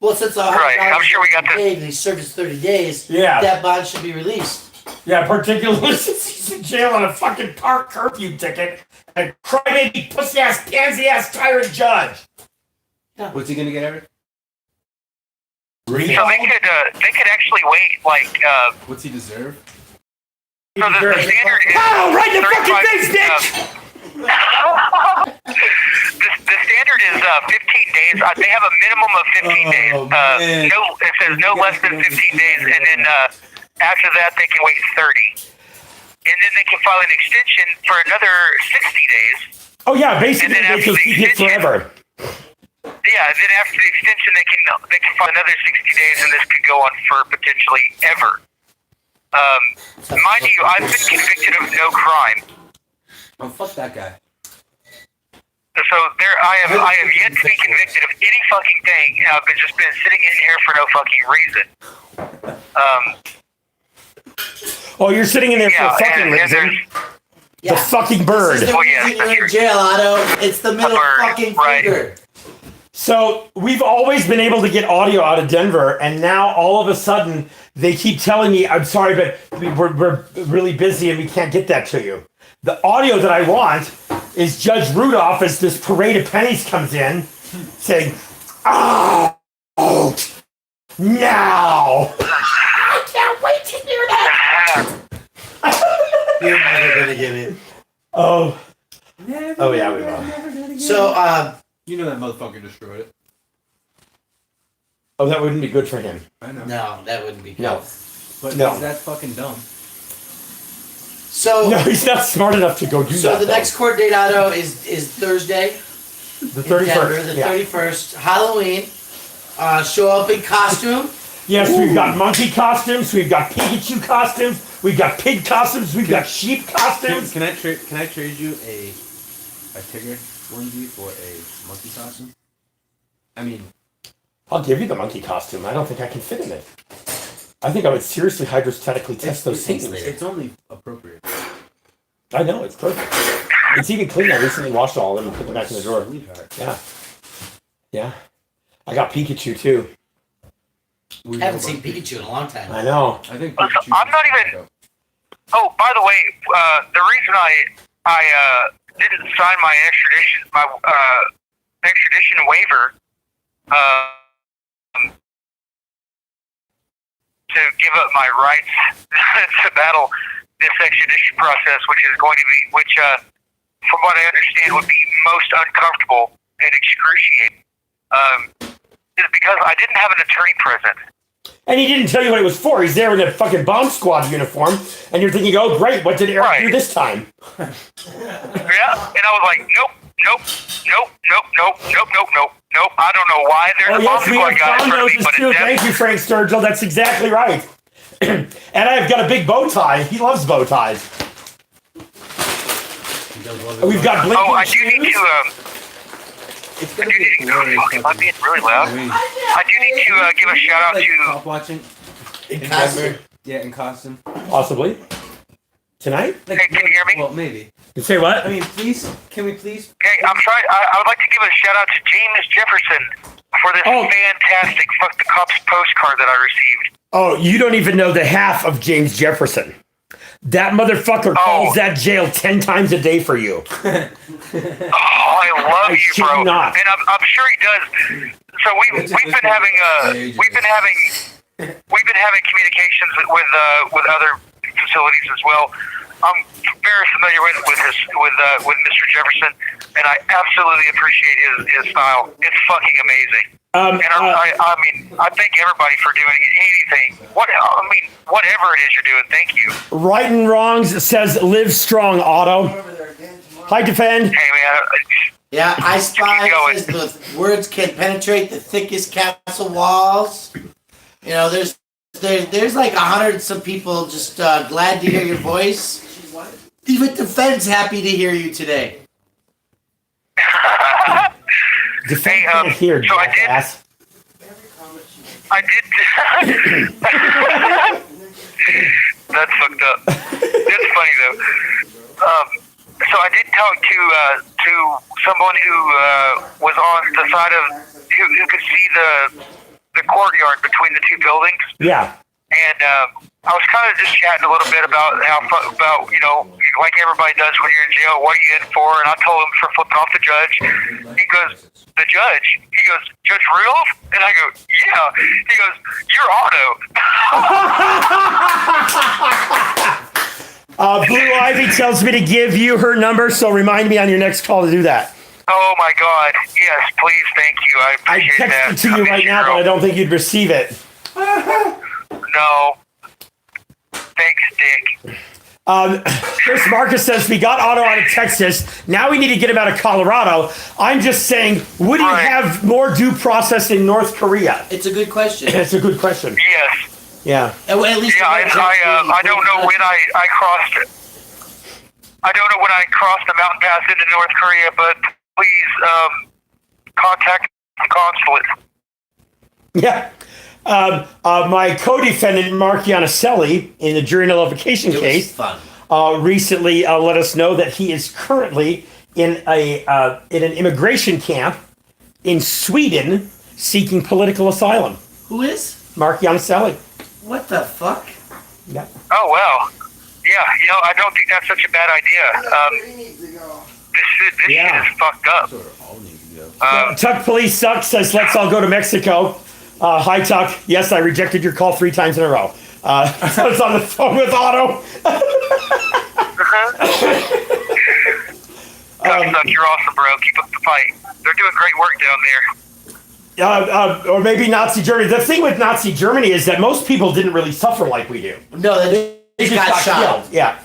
Speaker 3: Well, since
Speaker 5: Right, I'm sure we got this.
Speaker 3: paid and he served his 30 days,
Speaker 1: Yeah.
Speaker 3: that bond should be released.
Speaker 1: Yeah, particularly since he's in jail on a fucking park curfew ticket, and crybaby pussy ass pansy ass tyrant judge.
Speaker 6: What's he gonna get, Eric?
Speaker 5: So they could actually wait like
Speaker 6: What's he deserve?
Speaker 5: so the standard is
Speaker 1: Pow! Right in the fucking
Speaker 5: 35,
Speaker 1: face, bitch!
Speaker 5: The standard is 15 days. They have a minimum of 15 days. It says no less than 15 days, and then after that they can wait 30. And then they can file an extension for another 60 days.
Speaker 1: Oh yeah, basically they can keep it forever.
Speaker 5: Yeah, and then after the extension they can file another 60 days, and this could go on for potentially ever. Mind you, I've been convicted of no crime.
Speaker 6: Oh, fuck that guy.
Speaker 5: So I have yet to be convicted of any fucking thing. I've just been sitting in here for no fucking reason.
Speaker 1: Oh, you're sitting in there for a fucking reason. The fucking bird.
Speaker 3: This is the reason you're in jail, Otto. It's the middle fucking finger.
Speaker 1: So we've always been able to get audio out of Denver, and now all of a sudden they keep telling me, "I'm sorry, but we're really busy and we can't get that to you." The audio that I want is Judge Rudolph as this parade of pennies comes in, saying, "Oh, now!" I can't wait to hear that.
Speaker 3: You're never gonna get it.
Speaker 1: Oh yeah, we will.
Speaker 3: So,
Speaker 6: You know that motherfucker destroyed it.
Speaker 1: Oh, that wouldn't be good for him.
Speaker 6: I know.
Speaker 3: no, that wouldn't be good.
Speaker 1: No.
Speaker 6: But
Speaker 1: No.
Speaker 6: is that fucking dumb?
Speaker 3: So,
Speaker 1: No, he's not smart enough to go do that.
Speaker 3: so the
Speaker 1: though.
Speaker 3: next court date, Otto, is Thursday.
Speaker 1: the
Speaker 3: in Denver,
Speaker 1: 31st.
Speaker 3: the
Speaker 1: Yeah.
Speaker 3: 31st, Halloween. Show up in costume.
Speaker 1: Yes, we've got monkey costumes, we've got Pikachu costumes, we've got pig costumes, we've got sheep costumes.
Speaker 6: Can I trade you a tiger onesie for a monkey costume? I mean,
Speaker 1: I'll give you the monkey costume. I don't think I can fit in it. I think I would seriously hydrostatically test those things.
Speaker 6: it's only appropriate.
Speaker 1: I know, it's perfect. It's even clean. I recently washed all of them and put them back in the drawer.
Speaker 6: Sweetheart.
Speaker 1: Yeah. Yeah. I got Pikachu too.
Speaker 3: I haven't seen Pikachu in a long time.
Speaker 1: I know.
Speaker 6: I think
Speaker 5: Listen,
Speaker 6: Pikachu
Speaker 5: I'm not
Speaker 6: should
Speaker 5: even-
Speaker 6: go.
Speaker 5: Oh, by the way, the reason I didn't sign my extradition waiver to give up my rights to battle this extradition process, which is going to be, from what I understand, would be most uncomfortable and excruciating, is because I didn't have an attorney present.
Speaker 1: And he didn't tell you what it was for. He's there in a fucking bomb squad uniform, and you're thinking, "Oh, great! What did Eric do this time?"
Speaker 5: Yeah, and I was like, nope. I don't know why there's
Speaker 1: Oh
Speaker 5: a bomb
Speaker 1: yes, we
Speaker 5: squad
Speaker 1: have
Speaker 5: guy in front of me,
Speaker 1: noses
Speaker 5: but
Speaker 1: too.
Speaker 5: it's
Speaker 1: Thank you, Frank Sturgill. That's exactly right. And I've got a big bow tie. He loves bow ties. We've got blinking
Speaker 5: Oh, I do
Speaker 1: shoes.
Speaker 5: need to.
Speaker 6: It's gonna be a glorious
Speaker 5: Am I being really loud?
Speaker 6: Halloween.
Speaker 5: I do need to give a shout out
Speaker 6: Like
Speaker 5: to.
Speaker 6: cop watching
Speaker 3: In
Speaker 6: in
Speaker 3: costume.
Speaker 6: Denver. Yeah, in costume.
Speaker 1: Possibly tonight.
Speaker 6: Like,
Speaker 5: Hey, can you hear me?
Speaker 6: Well, maybe.
Speaker 1: You say what?
Speaker 6: I mean, please. Can we please?
Speaker 5: Hey, I'm sorry. I would like to give a shout out to James Jefferson for this
Speaker 1: Oh.
Speaker 5: fantastic "Fuck the Cops" postcard that I received.
Speaker 1: Oh, you don't even know the half of James Jefferson. That motherfucker calls that jail 10 times a day for you.
Speaker 5: Oh, I love
Speaker 1: I
Speaker 5: you,
Speaker 1: shit
Speaker 5: bro.
Speaker 1: you not.
Speaker 5: And I'm sure he does. So we've been having communications with other facilities as well. I'm very familiar with Mr. Jefferson, and I absolutely appreciate his style. It's fucking amazing. And I mean, I thank everybody for doing anything. Whatever it is you're doing, thank you.
Speaker 1: Right and Wrongs says, "Live strong, Otto."
Speaker 2: Over there again tomorrow.
Speaker 1: Hi, Defend.
Speaker 5: Hey, man.
Speaker 3: Yeah, I Spy
Speaker 5: Keep going.
Speaker 3: says the words can penetrate the thickest castle walls. You know, there's like 100 and some people just glad to hear your voice. Even Defend's happy to hear you today.
Speaker 1: Defend
Speaker 5: Hey,
Speaker 1: can't hear,
Speaker 5: so I did-
Speaker 1: jackass.
Speaker 5: I did. That's fucked up. It's funny though. So I did talk to someone who was on the side of who could see the courtyard between the two buildings,
Speaker 1: Yeah.
Speaker 5: and I was kind of just chatting a little bit about like everybody does when you're in jail. What are you in for? And I told him for flipping off the judge. He goes, the judge? He goes, Judge Rudolph? And I go, yeah. He goes, you're Otto.
Speaker 1: Blue Ivy tells me to give you her number, so remind me on your next call to do that.
Speaker 5: Oh my God! Yes, please, thank you. I
Speaker 1: I
Speaker 5: appreciate that.
Speaker 1: texted to you right now, but I don't think you'd receive it.
Speaker 5: No. Thanks, Dick.
Speaker 1: Chris Marcus says we got Otto out of Texas. Now we need to get him out of Colorado. I'm just saying, would he
Speaker 5: Right.
Speaker 1: have more due process in North Korea?
Speaker 3: It's a good question.
Speaker 1: It's a good question.
Speaker 5: Yes.
Speaker 1: Yeah.
Speaker 3: At least
Speaker 5: Yeah, I don't know when I crossed it. I don't know when I crossed the mountain pass into North Korea, but please contact the consulate.
Speaker 1: Yeah. My co-defendant, Mark Iannicelli, in the jury nullification
Speaker 3: It
Speaker 1: case,
Speaker 3: was fun.
Speaker 1: recently let us know that he is currently in an immigration camp in Sweden seeking political asylum.
Speaker 3: Who is?
Speaker 1: Mark Iannicelli.
Speaker 3: What the fuck?
Speaker 1: Yeah.
Speaker 5: Oh, wow. Yeah, I don't think that's such a bad idea.
Speaker 2: He needs to go.
Speaker 5: This shit
Speaker 1: Yeah.
Speaker 5: is fucked up.
Speaker 6: Sort of all need to go.
Speaker 1: Tuck Police Sucks says, let's all go to Mexico. Hi, Tuck. Yes, I rejected your call 3 times in a row. I was on the phone with Otto.
Speaker 5: Tuck, you're awesome, bro. Keep up the fight. They're doing great work down there.
Speaker 1: Or maybe Nazi Germany. The thing with Nazi Germany is that most people didn't really suffer like we do.
Speaker 3: No, they
Speaker 1: They
Speaker 3: just got shot.
Speaker 1: killed. Yeah.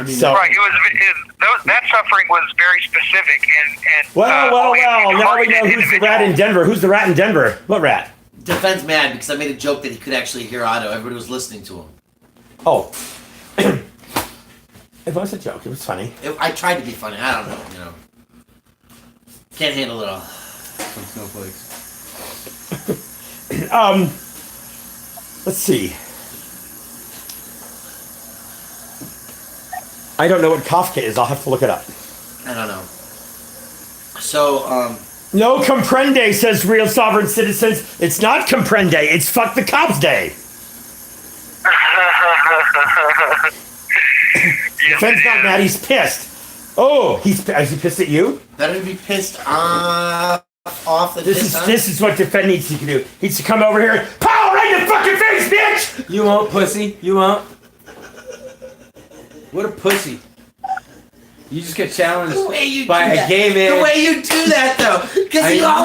Speaker 1: So,
Speaker 5: Right, that suffering was very specific and
Speaker 1: well.
Speaker 5: only
Speaker 1: Now we know
Speaker 5: targeted
Speaker 1: who's the rat in
Speaker 5: individuals.
Speaker 1: Denver. Who's the rat in Denver? What rat?
Speaker 3: Defense mad because I made a joke that he could actually hear Otto. Everybody was listening to him.
Speaker 1: Oh. It was a joke. It was funny.
Speaker 3: I tried to be funny. I don't know. Can't handle it all.
Speaker 6: Some snowflakes.
Speaker 1: Let's see. I don't know what Kafka is. I'll have to look it up.
Speaker 3: I don't know. So,
Speaker 1: No comprende, says Real Sovereign Citizens. It's not comprende. It's fuck the cops day.
Speaker 5: Yes,
Speaker 1: Fed's
Speaker 5: it
Speaker 1: not
Speaker 5: is.
Speaker 1: mad. He's pissed. Oh, is he pissed at you?
Speaker 3: better be pissed off the
Speaker 1: This is what defend needs to do. He needs to come over here and pow right in the fucking face, bitch.
Speaker 6: You won't, pussy. You won't. What a pussy. You just get challenged
Speaker 3: The way you
Speaker 6: by
Speaker 3: do
Speaker 6: a
Speaker 3: that.
Speaker 6: gay man.
Speaker 3: The way you do that, though. Because
Speaker 6: I
Speaker 3: he's all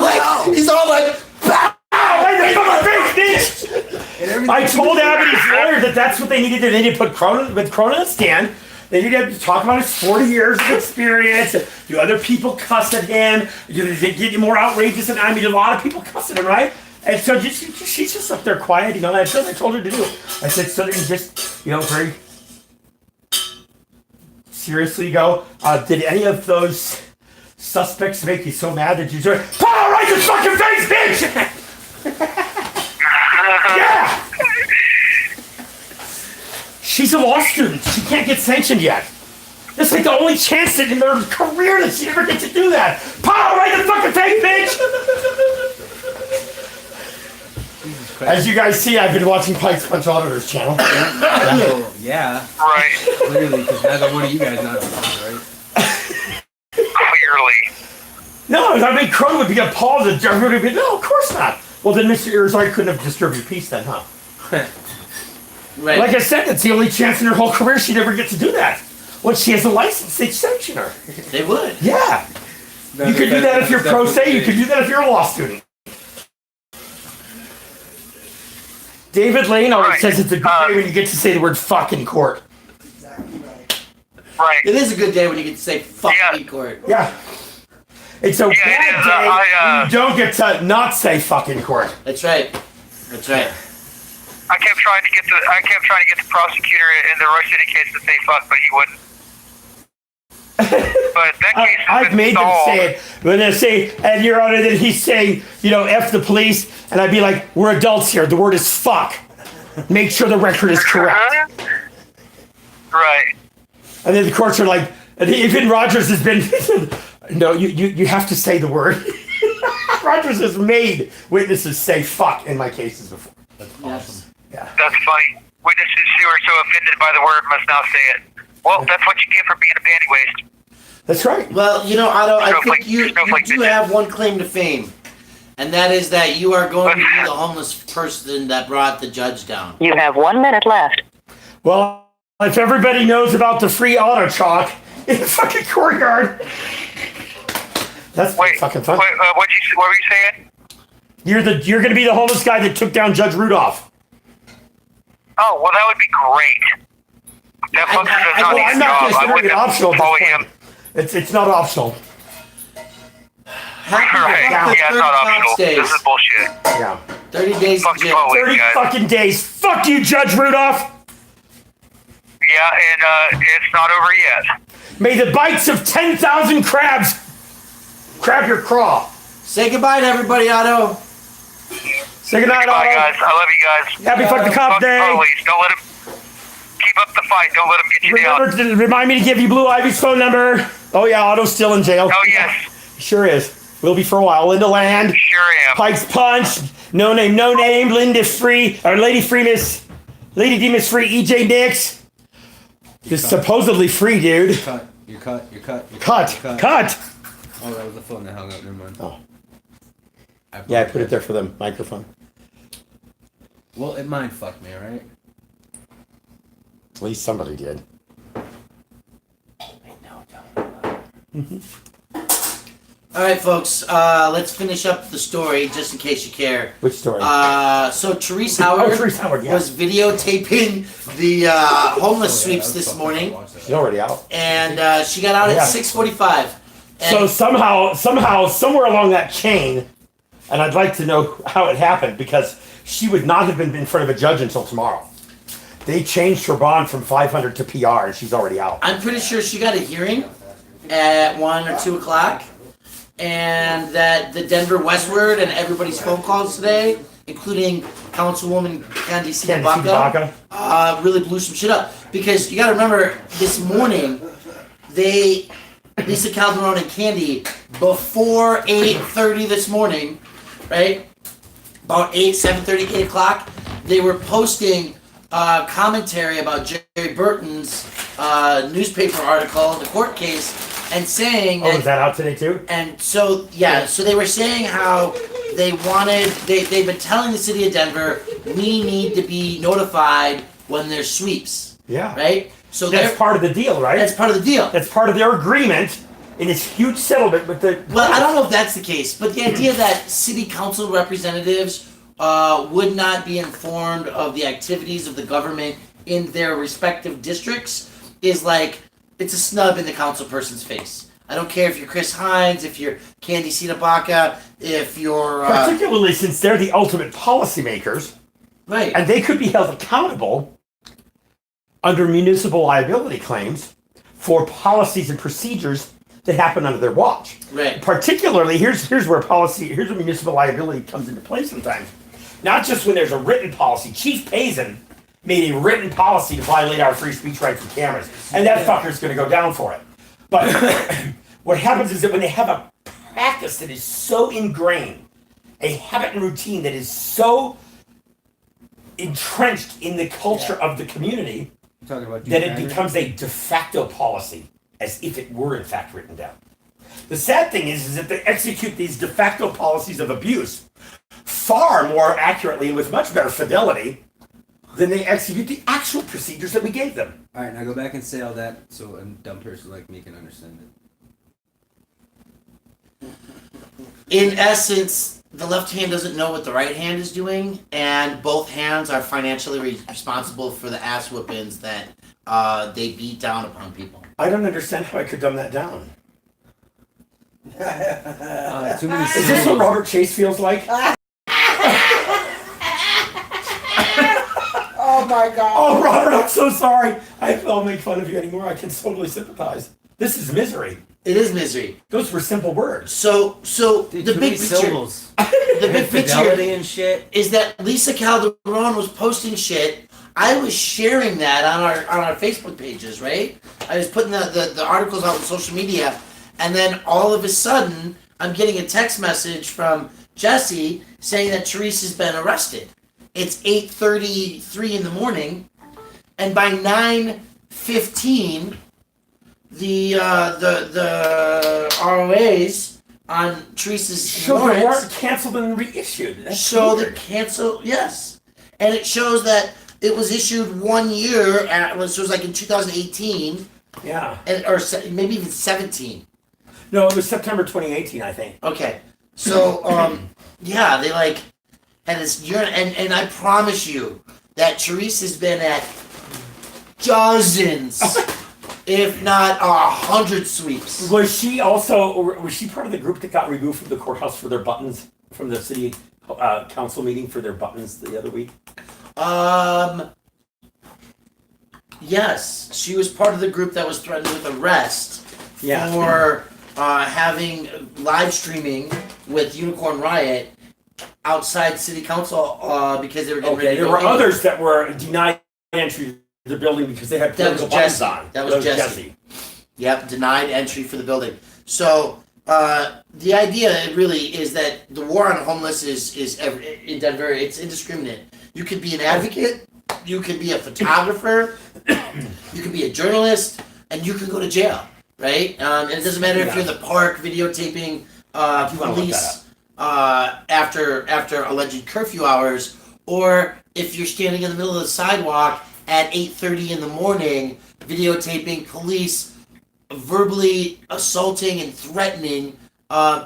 Speaker 3: like, pow!
Speaker 1: Pow right in the fucking face, bitch.
Speaker 6: And everything-
Speaker 1: I told Abby's lawyer that that's what they needed to do. They need to put Cronin on the stand. They need to talk about his 40 years of experience. Do other people cuss at him? Do they get more outrageous than I mean? A lot of people cuss at him, right? And so she's just up there quiet, you know. That's what I told her to do. I said, so that you just, very seriously go, did any of those suspects make you so mad that you just pow right in the fucking face, bitch? Yeah! She's a law student. She can't get sanctioned yet. This is the only chance in their career that she ever gets to do that. Pow right in the fucking face, bitch! As you guys see, I've been watching Pike's Punch Auditor's channel.
Speaker 6: Oh, yeah.
Speaker 5: Right,
Speaker 6: Clearly, because neither one of you guys know right?
Speaker 5: clearly.
Speaker 1: No, I mean, Cronin would be appalled that everybody would be, no, of course not. Well, then Mr. Irizarry couldn't have disturbed your peace then, huh?
Speaker 3: Right.
Speaker 1: Like I said, that's the only chance in her whole career she'd ever get to do that. Once she has a license, they'd sanction her.
Speaker 3: They would.
Speaker 1: Yeah. You could do that if you're pro se. You could do that if you're a law student. David Lane always
Speaker 5: Right.
Speaker 1: says it's a good day when you get to say the word fuck in court.
Speaker 2: Exactly right.
Speaker 5: Right.
Speaker 3: It is a good day when you get to say fuck
Speaker 5: Yeah.
Speaker 3: me court.
Speaker 1: Yeah. It's a
Speaker 5: it
Speaker 1: bad
Speaker 5: is.
Speaker 1: day
Speaker 5: I,
Speaker 1: when you don't get to not say fuck in court.
Speaker 3: That's right. That's right.
Speaker 5: I kept trying to get the prosecutor in the Rush City case to say fuck, but he wouldn't. But that case has
Speaker 1: I've
Speaker 5: been
Speaker 1: made them
Speaker 5: stalled.
Speaker 1: say it. When they say, and Your Honor, that he's saying, F the police, and I'd be like, we're adults here. The word is fuck. Make sure the record is correct.
Speaker 5: Right.
Speaker 1: And then the courts are like, and even Rogers has been, no, you have to say the word. Rogers has made witnesses say fuck in my cases before.
Speaker 3: Yes.
Speaker 1: Yeah.
Speaker 5: That's funny. Witnesses who are so offended by the word must now say it. Well, that's what you get for being a panty waste.
Speaker 1: That's right.
Speaker 3: Well, Otto, I
Speaker 5: Snowflake-
Speaker 3: think you
Speaker 5: snowflake
Speaker 3: do
Speaker 5: bitches.
Speaker 3: have one claim to fame. And that is that you are going to be the homeless person that brought the judge down.
Speaker 4: You have 1 minute left.
Speaker 1: Well, If everybody knows about the free auto chalk in the fucking courtyard. That's fucking fun.
Speaker 5: What were you saying?
Speaker 1: You're gonna be the homeless guy that took down Judge Rudolph.
Speaker 5: Oh, well, that would be great. That fucker does not need
Speaker 1: I'm
Speaker 5: a
Speaker 1: not
Speaker 5: job. I
Speaker 1: considering it
Speaker 5: wouldn't
Speaker 1: optional.
Speaker 5: follow him.
Speaker 1: It's not optional.
Speaker 5: Right. Yeah, it's not optional.
Speaker 6: Days.
Speaker 5: This is bullshit.
Speaker 1: Yeah.
Speaker 3: 30 days in
Speaker 5: Fuck
Speaker 3: jail.
Speaker 5: police,
Speaker 1: 30
Speaker 5: guys.
Speaker 1: fucking days. Fuck you, Judge Rudolph.
Speaker 5: Yeah, and it's not over yet.
Speaker 1: May the bites of 10,000 crabs grab your craw.
Speaker 3: Say goodbye to everybody, Otto.
Speaker 1: Say goodnight,
Speaker 5: Goodbye,
Speaker 1: Otto.
Speaker 5: guys. I love you guys.
Speaker 1: Happy fuck the cop
Speaker 5: Fuck the
Speaker 1: day.
Speaker 5: police. Don't let him keep up the fight. Don't let him get you down.
Speaker 1: Remember to remind me to give you Blue Ivy's phone number. Oh yeah, Otto's still in jail.
Speaker 5: Oh, yes.
Speaker 1: Sure is. Will be for a while. Linda Land,
Speaker 5: Sure am.
Speaker 1: Pike's Punch, No Name, Linda Free, or Lady Free Lady Demas Free, EJ Nix. Is supposedly free, dude.
Speaker 6: Cut. You're cut.
Speaker 1: Cut.
Speaker 6: Oh, that was the phone that hung up. Never mind.
Speaker 1: Oh. Yeah, I put it there for the microphone.
Speaker 6: Well, it mind fucked me, right?
Speaker 1: At least somebody did.
Speaker 3: All right, folks. Let's finish up the story, just in case you care.
Speaker 1: Which story?
Speaker 3: So Therese Howard,
Speaker 1: Therese Howard, yeah.
Speaker 3: was videotaping the homeless sweeps this morning,
Speaker 1: She's already out.
Speaker 3: and she got out
Speaker 1: Yeah.
Speaker 3: at 6:45.
Speaker 1: So somehow, somewhere along that chain, and I'd like to know how it happened, because she would not have been in front of a judge until tomorrow. They changed her bond from 500 to PR, and she's already out.
Speaker 3: I'm pretty sure she got a hearing at 1 or 2 o'clock, and that the Denver Westward and everybody's phone calls today, including Councilwoman Candice Baca, really blew some shit up. Because you got to remember, this morning, Lisa Calderon and Candy, before 8:30 this morning, right? About 7:30, 8 o'clock, they were posting commentary about Jerry Burton's newspaper article, the court case, and saying
Speaker 1: Oh, is that out today too?
Speaker 3: and so, so they were saying how they've been telling the city of Denver, we need to be notified when there's sweeps,
Speaker 1: Yeah.
Speaker 3: right? So
Speaker 1: That's part of the deal, right?
Speaker 3: that's part of the deal.
Speaker 1: That's part of their agreement in this huge settlement with the.
Speaker 3: Well, I don't know if that's the case, but the idea that city council representatives would not be informed of the activities of the government in their respective districts is like, it's a snub in the council person's face. I don't care if you're Chris Hines, if you're Candy Baca, if you're...
Speaker 1: Particularly since they're the ultimate policymakers,
Speaker 3: right.
Speaker 1: and they could be held accountable under municipal liability claims for policies and procedures that happen under their watch.
Speaker 3: Right.
Speaker 1: Particularly, here's where municipal liability comes into play sometimes. Not just when there's a written policy. Chief Payson made a written policy to violate our free speech rights with cameras, and that fucker's going to go down for it. But what happens is that when they have a practice that is so ingrained, a habit and routine that is so entrenched in the culture of the community,
Speaker 6: Talking about
Speaker 1: that it becomes a de facto policy, as if it were in fact written down. The sad thing is that they execute these de facto policies of abuse far more accurately and with much better fidelity than they execute the actual procedures that we gave them.
Speaker 6: All right, now go back and say all that so a dumb person like me can understand it.
Speaker 3: In essence, the left hand doesn't know what the right hand is doing, and both hands are financially responsible for the ass whoopings that they beat down upon people.
Speaker 1: I don't understand how I could dumb that down.
Speaker 6: Too many
Speaker 1: Is this what
Speaker 6: symbols.
Speaker 1: Robert Chase feels like?
Speaker 2: Oh my god.
Speaker 1: Oh, Robert, I'm so sorry. I'll make fun of you anymore. I can totally sympathize. This is misery.
Speaker 3: It is misery.
Speaker 1: Those were simple words.
Speaker 3: So
Speaker 6: Dude,
Speaker 3: the
Speaker 6: too
Speaker 3: big
Speaker 6: many
Speaker 3: picture,
Speaker 6: syllables.
Speaker 3: the big
Speaker 6: Fidelity
Speaker 3: picture
Speaker 6: and shit.
Speaker 3: is that Lisa Calderon was posting shit. I was sharing that on our Facebook pages, right? I was putting the articles out on social media, and then all of a sudden, I'm getting a text message from Jesse saying that Therese has been arrested. It's 8:33 in the morning, and by 9:15, the ROAs on Therese's
Speaker 1: So the
Speaker 3: warrants
Speaker 1: warrant canceled and reissued. That's
Speaker 3: show the
Speaker 1: weird.
Speaker 3: cancel, yes. And it shows that it was issued 1 year, so it was like in 2018,
Speaker 1: Yeah.
Speaker 3: or maybe even 17.
Speaker 1: No, it was September 2018, I think.
Speaker 3: Okay, so yeah, they like had this year, and I promise you that Therese has been at dozens, if not 100 sweeps.
Speaker 1: Was she part of the group that got removed from the courthouse for their buttons from the city council meeting for their buttons the other week?
Speaker 3: Yes, she was part of the group that was threatened with arrest for having live streaming with Unicorn Riot outside city council because they were getting ready to
Speaker 1: there
Speaker 3: go
Speaker 1: were
Speaker 3: in.
Speaker 1: others that were denied entry to the building because they had political buttons on.
Speaker 3: That was Jesse. Yep, denied entry for the building. So the idea really is that the war on homeless is in Denver. It's indiscriminate. You could be an advocate, you could be a photographer, you could be a journalist, and you can go to jail, right? And it doesn't matter if you're in the park videotaping police after alleged curfew hours, or if you're standing in the middle of the sidewalk at 8:30 in the morning videotaping police verbally assaulting and threatening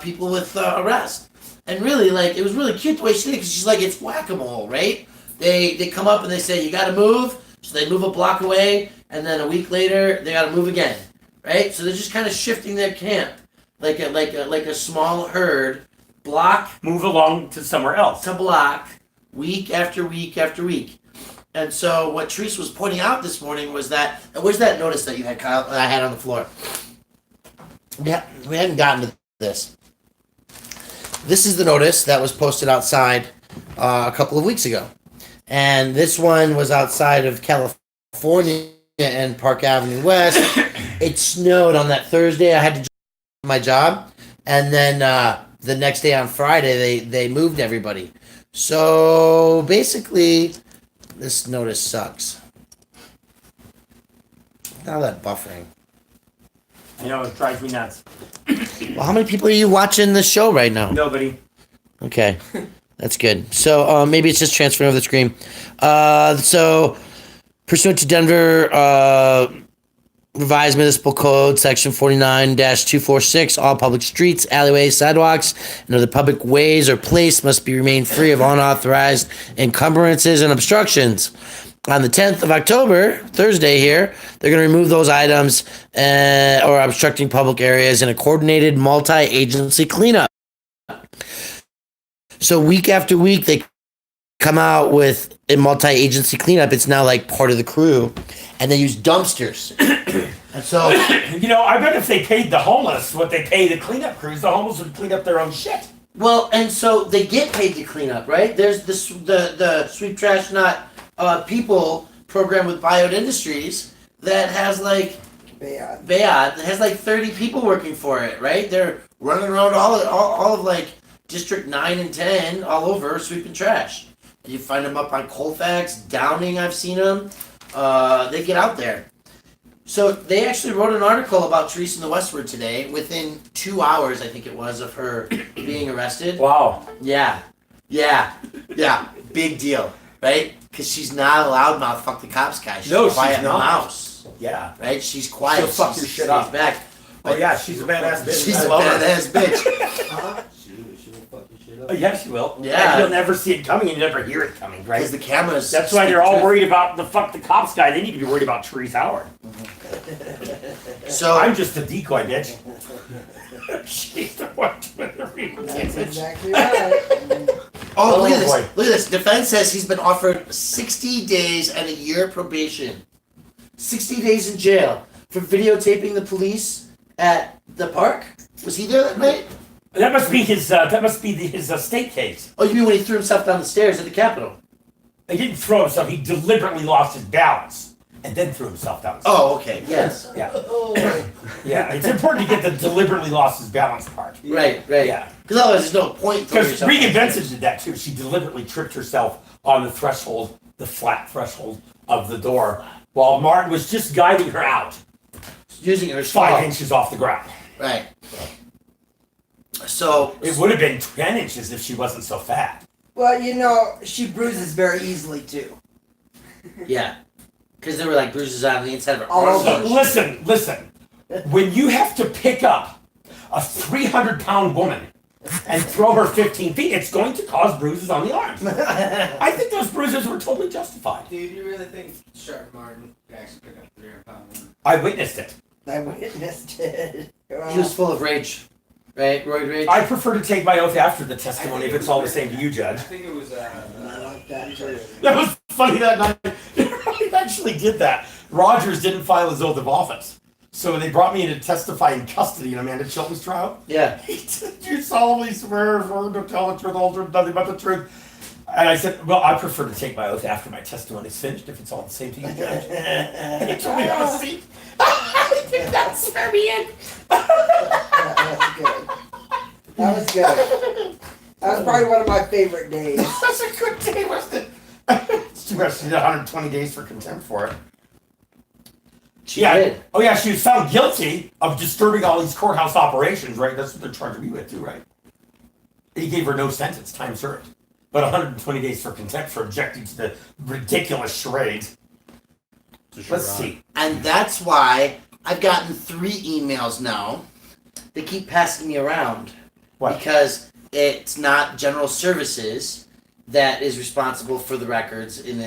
Speaker 3: people with arrest. And really, like, it was really cute the way she did it, because she's like, it's whack-a-mole, right? They come up and they say, you gotta move, so they move a block away, and then a week later, they gotta move again, right? So they're just kind of shifting their camp, like a small herd, block
Speaker 1: Move along to somewhere else.
Speaker 3: to block, week after week after week. And so what Therese was pointing out this morning was that, and where's that notice that you had, Kyle, that I had on the floor? Yeah, we hadn't gotten to this. This is the notice that was posted outside a couple of weeks ago. And this one was outside of California and Park Avenue West. It snowed on that Thursday. I had to do my job. And then the next day on Friday, they moved everybody. So basically, this notice sucks. Now that buffering.
Speaker 1: I know, it drives me nuts.
Speaker 3: Well, how many people are you watching the show right now?
Speaker 1: Nobody.
Speaker 3: Okay, that's good. So maybe it's just transferring over the screen. So pursuant to Denver revised municipal code section 49-246, all public streets, alleyways, sidewalks, and other public ways or place must be remain free of unauthorized encumbrances and obstructions. On the 10th of October, Thursday here, they're going to remove those items or obstructing public areas in a coordinated multi-agency cleanup. So week after week, they come out with a multi-agency cleanup. It's now like part of the crew, and they use dumpsters. And so,
Speaker 1: You know, I bet if they paid the homeless what they pay the cleanup crews, the homeless would clean up their own shit.
Speaker 3: well, and so they get paid to clean up, right? There's the Sweep Trash Not People program with Biode Industries that has like
Speaker 2: Bad.
Speaker 3: that has like 30 people working for it, right? They're running around all of like District 9 and 10 all over sweeping trash. You find them up on Colfax, Downing, I've seen them. They get out there. So they actually wrote an article about Therese in the Westward today within 2 hours, I think it was, of her being arrested.
Speaker 1: Wow.
Speaker 3: Yeah. Big deal, right? Because she's not a loudmouth fuck the cops guy. She's
Speaker 1: No,
Speaker 3: a quiet
Speaker 1: she's not.
Speaker 3: mouse,
Speaker 1: Yeah.
Speaker 3: right? She's quiet.
Speaker 1: She'll fuck
Speaker 3: She's-
Speaker 1: your shit
Speaker 3: she's
Speaker 1: up.
Speaker 3: back.
Speaker 1: Oh yeah, she's a badass bitch.
Speaker 3: She's a badass bitch.
Speaker 2: Huh?
Speaker 6: She will fuck your shit up.
Speaker 1: Oh, yeah, she will.
Speaker 3: Yeah.
Speaker 1: And you'll never see it coming. You never hear it coming, right?
Speaker 3: Because the cameras.
Speaker 1: That's why they're all worried about the fuck the cops guy. They need to be worried about Therese Howard.
Speaker 3: So
Speaker 1: I'm just a decoy, bitch. She's the one with the real
Speaker 2: That's
Speaker 1: bitch.
Speaker 2: exactly right.
Speaker 3: oh, look at
Speaker 1: Oh,
Speaker 3: this.
Speaker 1: boy.
Speaker 3: Look at this. Defense says he's been offered 60 days and a year probation. 60 days in jail for videotaping the police at the park. Was he there that night?
Speaker 1: That must be his. That must be his state case.
Speaker 3: Oh, you mean when he threw himself down the stairs at the Capitol?
Speaker 1: He didn't throw himself. He deliberately lost his balance and then threw himself down.
Speaker 3: Oh, okay. Yes.
Speaker 1: Yeah,
Speaker 2: Oh,
Speaker 1: yeah. It's important to get the deliberately lost his balance part.
Speaker 3: Right.
Speaker 1: Yeah.
Speaker 3: Because otherwise, there's no point. throwing
Speaker 1: Because
Speaker 3: yourself
Speaker 1: Regan
Speaker 3: down the
Speaker 1: Benson did that too. She deliberately tripped herself on the threshold, the flat threshold of the door, while Martin was just guiding her out
Speaker 3: stairs. Using her
Speaker 1: 5
Speaker 3: strong.
Speaker 1: inches off the ground.
Speaker 3: Right. So
Speaker 1: It would have been 10 inches if she wasn't so fat.
Speaker 2: well, you know, she bruises very easily too.
Speaker 3: Yeah. Because there were like bruises on the inside of her
Speaker 2: Oh,
Speaker 3: arms.
Speaker 1: So listen. When you have to pick up a 300-pound woman and throw her 15 feet, it's going to cause bruises on the arms. I think those bruises were totally justified.
Speaker 6: Dude, you really think Sharp Martin could actually pick up 300-pound woman?
Speaker 1: I witnessed it.
Speaker 2: I witnessed it.
Speaker 3: He was full of rage. Right? Roid rage?
Speaker 1: I prefer to take my oath after the testimony if it's all the same to you,
Speaker 6: I
Speaker 1: Judge.
Speaker 6: think it was,
Speaker 2: I like that too.
Speaker 1: That was funny that night. I actually did that. Rogers didn't file his oath of office. So they brought me in to testify in custody in Amanda Chilton's trial.
Speaker 3: Yeah.
Speaker 1: He said, "You solemnly swear to tell the truth, the whole truth, nothing but the truth." And I said, "Well, I prefer to take my oath after my testimony is finished, if it's all the same to you, Judge." And he told me have a seat. I think that swear me in.
Speaker 2: That was good. That was good. That was probably one of my favorite days.
Speaker 1: That's a good day, wasn't it? It's too bad she did 120 days for contempt for it.
Speaker 3: She did.
Speaker 1: Oh yeah, she was found guilty of disturbing all these courthouse operations, right? That's what they're charging me with too, right? He gave her no sentence, time served. But 120 days for contempt for objecting to the ridiculous charades. Let's see.
Speaker 3: And that's why I've gotten 3 emails now. They keep passing me around.
Speaker 1: What?
Speaker 3: Because it's not General Services that is responsible for the records in the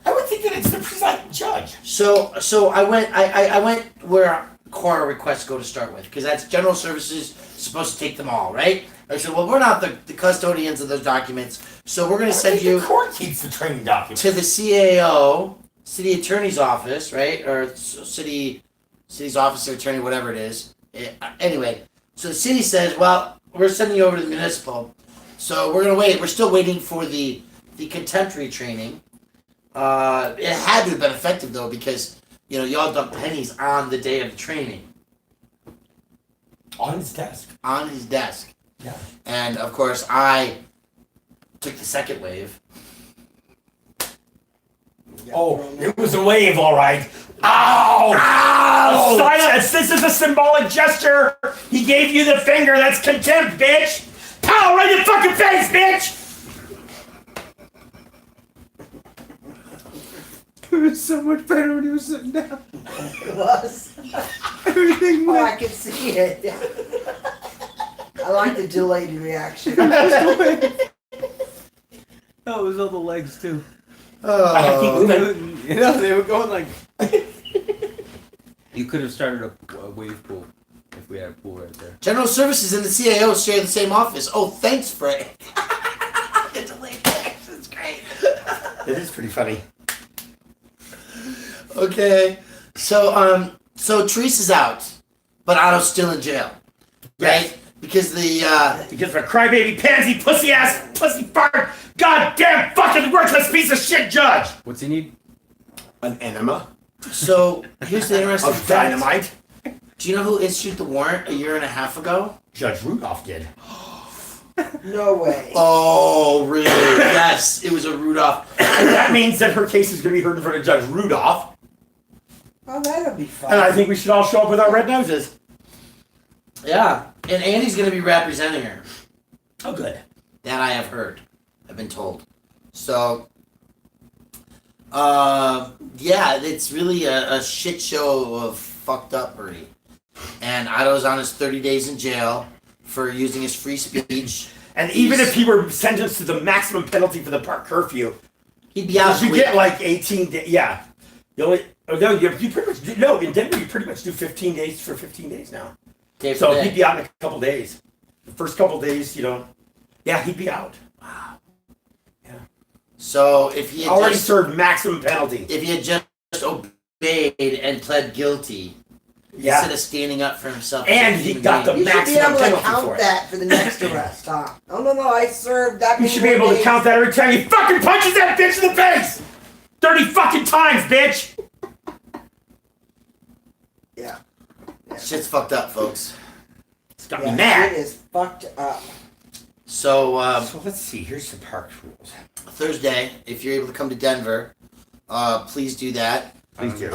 Speaker 1: I would think that it's the presiding judge.
Speaker 3: So I went where coroner requests go to start with, because that's General Services supposed to take them all, right? I said, well, we're not the custodians of those documents, so we're going to send you
Speaker 1: The court keeps the training documents.
Speaker 3: to the CAO, City Attorney's Office, right? Or city's office or attorney, whatever it is. Anyway, so the city says, well, we're sending you over to the municipal. So we're going to wait. We're still waiting for the contempt retraining. It had to have been effective, though, because, y'all dumped pennies on the day of the training.
Speaker 1: On his desk.
Speaker 3: On his desk.
Speaker 1: Yeah.
Speaker 3: And, of course, I took the second wave.
Speaker 1: Oh, it was a wave, all right. Ow! Ow! Silence! This is a symbolic gesture. He gave you the finger. That's contempt, bitch. Pow! Right in your fucking face, bitch!
Speaker 6: It was so much better when he was sitting down.
Speaker 2: It was.
Speaker 6: Everything
Speaker 2: Oh,
Speaker 6: went.
Speaker 2: I could see it. I like the delayed reaction.
Speaker 6: That was all the legs too.
Speaker 1: I keep moving.
Speaker 6: They were going like. You could have started a wave pool if we had a pool right there.
Speaker 3: General Services and the CAO share the same office. Oh, thanks, Fred. It's a late text. It's great.
Speaker 1: It is pretty funny.
Speaker 3: Okay. So Teresa's out, but Otto's still in jail. Right?
Speaker 1: Yes.
Speaker 3: Because
Speaker 1: Because of a crybaby, pansy, pussy ass, pussy fart, goddamn fucking worthless piece of shit judge.
Speaker 6: What's he need?
Speaker 1: An enema
Speaker 3: so here's the interesting
Speaker 1: of
Speaker 3: fact.
Speaker 1: dynamite.
Speaker 3: Do you know who issued the warrant a year and a half ago?
Speaker 1: Judge Rudolph did.
Speaker 2: No way.
Speaker 3: Oh, really? Yes, it was a Rudolph.
Speaker 1: And that means that her case is going to be heard in front of Judge Rudolph.
Speaker 2: Oh, that'll be fun.
Speaker 1: And I think we should all show up with our red noses.
Speaker 3: Yeah, and Andy's going to be representing her.
Speaker 1: Oh, good.
Speaker 3: That I have heard. I've been told. So, yeah, it's really a shit show of fucked uppery. And Otto's on his 30 days in jail for using his free speech.
Speaker 1: And even if he were sentenced to the maximum penalty for the park curfew,
Speaker 3: He'd be out.
Speaker 1: you get like 18 days. Yeah. You only, you pretty much do, no, in Denver you pretty much do 15 days for 15 days now.
Speaker 3: Okay,
Speaker 1: So he'd be out in a couple days. The first couple days, yeah, he'd be out.
Speaker 3: So if he had
Speaker 1: Already
Speaker 3: just,
Speaker 1: served maximum penalty.
Speaker 3: if he had just obeyed and pled guilty,
Speaker 1: Yeah.
Speaker 3: instead of standing up for himself, as
Speaker 1: And
Speaker 3: a
Speaker 1: he
Speaker 3: human
Speaker 1: got
Speaker 3: being.
Speaker 2: You should be
Speaker 1: maximum
Speaker 2: able to
Speaker 1: penalty for
Speaker 2: count
Speaker 1: it.
Speaker 2: that for the next arrest, huh? No, I served that.
Speaker 1: You
Speaker 2: many
Speaker 1: should be able to
Speaker 2: days.
Speaker 1: count that every time he fucking punches that bitch in the face! 30 fucking times, bitch!
Speaker 2: Yeah.
Speaker 3: Shit's fucked up, folks.
Speaker 1: It's got
Speaker 2: Yeah,
Speaker 1: me mad.
Speaker 2: it is fucked up.
Speaker 3: So
Speaker 1: So let's see, here's the park rules.
Speaker 3: Thursday, if you're able to come to Denver, please do that.
Speaker 1: Please do.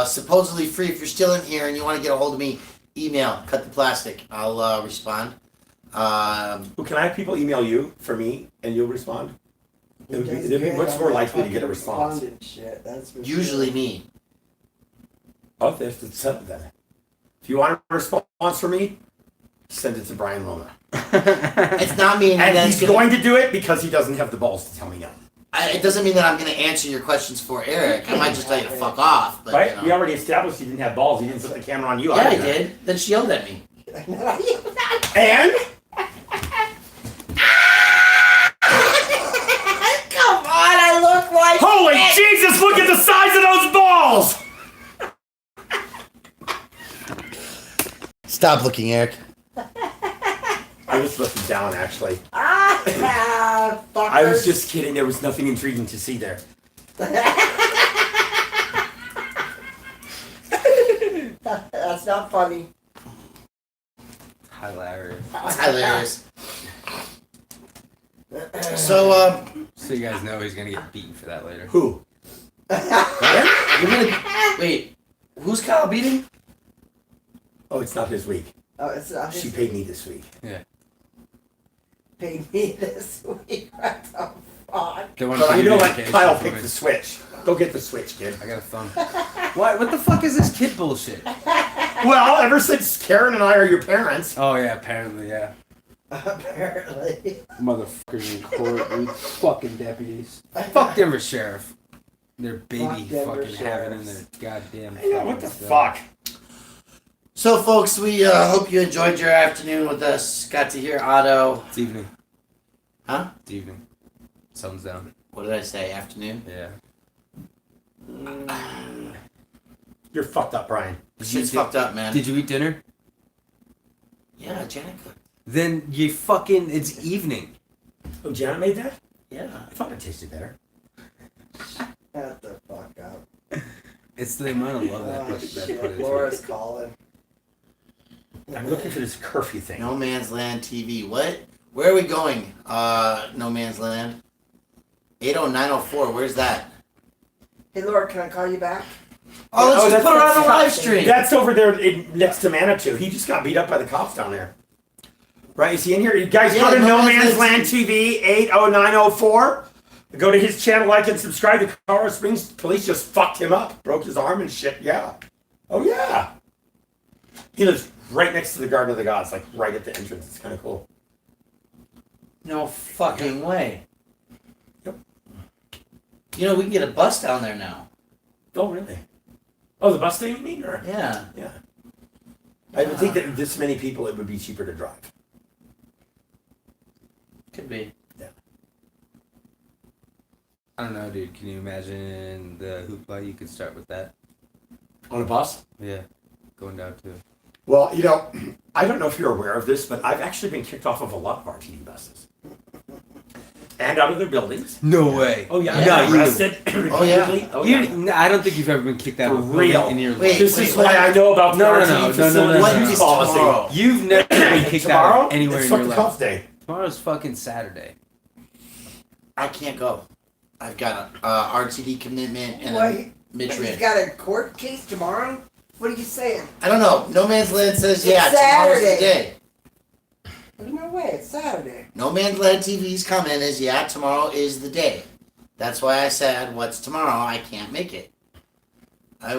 Speaker 3: Supposedly free. If you're still in here and you want to get a hold of me, email Cut the Plastic. I'll respond.
Speaker 1: Can I have people email you for me and you'll respond? It'd be much more likely to get a response.
Speaker 2: Shit, that's for
Speaker 3: Usually
Speaker 2: sure.
Speaker 3: me.
Speaker 1: Oh, there's the seventh then. If you want a response from me, send it to Brian Loma.
Speaker 3: It's not me.
Speaker 1: And he's going to do it because he doesn't have the balls to tell me no.
Speaker 3: It doesn't mean that I'm going to answer your questions for Eric. I might just tell you to fuck off. But,
Speaker 1: Right?
Speaker 3: you know.
Speaker 1: We already established he didn't have balls. He didn't put the camera on you.
Speaker 3: Yeah, I
Speaker 1: either.
Speaker 3: did. Then she yelled at me.
Speaker 1: And?
Speaker 3: Come on, I look like
Speaker 1: Holy
Speaker 3: shit.
Speaker 1: Jesus, look at the size of those balls!
Speaker 3: Stop looking, Eric.
Speaker 1: I was looking down, actually.
Speaker 2: Ah,
Speaker 1: I was
Speaker 2: fuckers.
Speaker 1: just kidding. There was nothing intriguing to see there.
Speaker 2: That's not funny.
Speaker 6: Hilarious.
Speaker 3: It's hilarious. So,
Speaker 6: So you guys know he's gonna get beaten for that later.
Speaker 1: Who?
Speaker 3: you're gonna wait. Who's Kyle beating?
Speaker 1: Oh, it's not this week.
Speaker 2: Oh, it's not
Speaker 1: She
Speaker 2: his
Speaker 1: paid me this week.
Speaker 6: Yeah.
Speaker 2: paid me this week. What the fuck?
Speaker 6: They want
Speaker 1: But
Speaker 6: to
Speaker 1: I'm
Speaker 6: give
Speaker 1: gonna
Speaker 6: you
Speaker 1: let
Speaker 6: vacation
Speaker 1: Kyle
Speaker 6: for
Speaker 1: pick
Speaker 6: me.
Speaker 1: the Switch. Go get the Switch, kid.
Speaker 6: I got a thumb. What the fuck is this kid bullshit?
Speaker 1: Well, ever since Karen and I are your parents.
Speaker 6: Oh yeah, apparently, yeah.
Speaker 2: Apparently.
Speaker 6: Motherfuckers in court with fucking deputies. Fuck Denver Sheriff. Their baby
Speaker 2: Fuck Denver
Speaker 6: fucking having in
Speaker 2: sheriffs.
Speaker 6: their goddamn.
Speaker 1: I know, what the
Speaker 6: fucking
Speaker 1: fuck?
Speaker 3: So, folks, we hope you enjoyed your afternoon with us. Got to hear Otto.
Speaker 6: It's evening.
Speaker 3: Huh?
Speaker 6: It's evening. Sun's down.
Speaker 3: What did I say? Afternoon?
Speaker 6: Yeah.
Speaker 1: You're fucked up, Brian.
Speaker 3: Shit's fucked up, man.
Speaker 6: Did you eat dinner?
Speaker 3: Yeah, Janet cooked.
Speaker 6: Then you fucking. It's evening.
Speaker 1: Oh, Janet made that?
Speaker 3: Yeah.
Speaker 1: I thought it tasted better.
Speaker 2: Shut the fuck up.
Speaker 6: It's the amount of love that
Speaker 2: Oh,
Speaker 6: put
Speaker 2: shit.
Speaker 6: into
Speaker 2: Laura's
Speaker 6: it.
Speaker 2: calling.
Speaker 1: I'm looking for this curfew thing.
Speaker 3: No Man's Land TV. What? Where are we going? No Man's Land. 80904. Where's that?
Speaker 2: Hey, Laura, can I call you back?
Speaker 3: Oh, let's just
Speaker 1: that's-
Speaker 3: put it on the
Speaker 1: that's-
Speaker 3: live stream.
Speaker 1: That's over there next to Manitou. He just got beat up by the cops down there. Right? Is he in here? You guys
Speaker 3: Yeah,
Speaker 1: go to
Speaker 3: No
Speaker 1: No
Speaker 3: Man's
Speaker 1: Man's
Speaker 3: Land
Speaker 1: Land TV 80904. Go to his channel, like and subscribe. The Colorado Springs police just fucked him up. Broke his arm and shit. Yeah. Oh, yeah. He lives right next to the Garden of the Gods, like right at the entrance. It's kind of cool.
Speaker 3: No fucking way.
Speaker 1: Yep.
Speaker 3: You know, we can get a bus down there now.
Speaker 1: Oh, really? Oh, the bus thing you mean? Or?
Speaker 3: Yeah.
Speaker 1: Yeah. I would think that this many people, it would be cheaper to drive.
Speaker 3: Could be.
Speaker 6: I don't know, dude. Can you imagine the hoopla you could start with that?
Speaker 1: On a bus?
Speaker 6: Yeah. Going down to.
Speaker 1: Well, you know, I don't know if you're aware of this, but I've actually been kicked off of a lot of RTD buses. And out of their buildings.
Speaker 6: No way.
Speaker 1: Oh, yeah.
Speaker 3: Yeah.
Speaker 1: I got arrested.
Speaker 3: Oh, yeah.
Speaker 1: repeatedly. Oh, yeah.
Speaker 6: You, I don't think you've ever been kicked out
Speaker 1: For
Speaker 6: of a building
Speaker 1: real.
Speaker 6: in your
Speaker 3: Wait,
Speaker 6: life.
Speaker 1: This is why I know about
Speaker 6: No,
Speaker 1: the
Speaker 6: no,
Speaker 1: RTD
Speaker 6: no, no, no,
Speaker 1: facilities
Speaker 6: no,
Speaker 3: What
Speaker 6: no.
Speaker 3: is
Speaker 1: policy.
Speaker 3: tomorrow?
Speaker 6: You've never been kicked
Speaker 1: Tomorrow?
Speaker 6: out of anywhere
Speaker 1: It's
Speaker 6: in your
Speaker 1: fucking
Speaker 6: life.
Speaker 1: cuff day.
Speaker 6: Tomorrow's fucking Saturday.
Speaker 3: I can't go. I've got a RTD commitment and
Speaker 2: What?
Speaker 3: a
Speaker 2: He's
Speaker 3: midriff.
Speaker 2: got a court case tomorrow? What are you saying?
Speaker 3: I don't know. No Man's Land says, yeah,
Speaker 2: It's
Speaker 3: tomorrow's the
Speaker 2: Saturday.
Speaker 3: day.
Speaker 2: There's no way. It's Saturday.
Speaker 3: No Man's Land TV's coming is, yeah, tomorrow is the day. That's why I said, what's tomorrow? I can't make it. I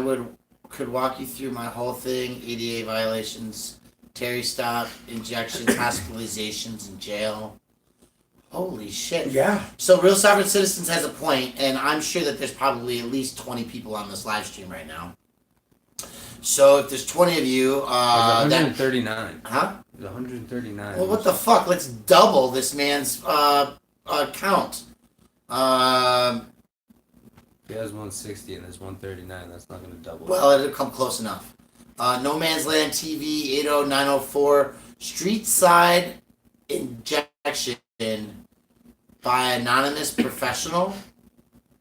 Speaker 3: could walk you through my whole thing, ADA violations, Terry stop, injections, hospitalizations in jail. Holy shit.
Speaker 1: Yeah.
Speaker 3: So Real Sovereign Citizens has a point, and I'm sure that there's probably at least 20 people on this live stream right now. So if there's 20 of you,
Speaker 6: There's
Speaker 3: that,
Speaker 6: 139.
Speaker 3: huh?
Speaker 6: There's 139.
Speaker 3: Well, what the fuck? Let's double this man's count.
Speaker 6: He has 160 and there's 139. That's not going to double.
Speaker 3: Well, it'll come close enough. No Man's Land TV 80904 Street Side Injection by Anonymous Professional.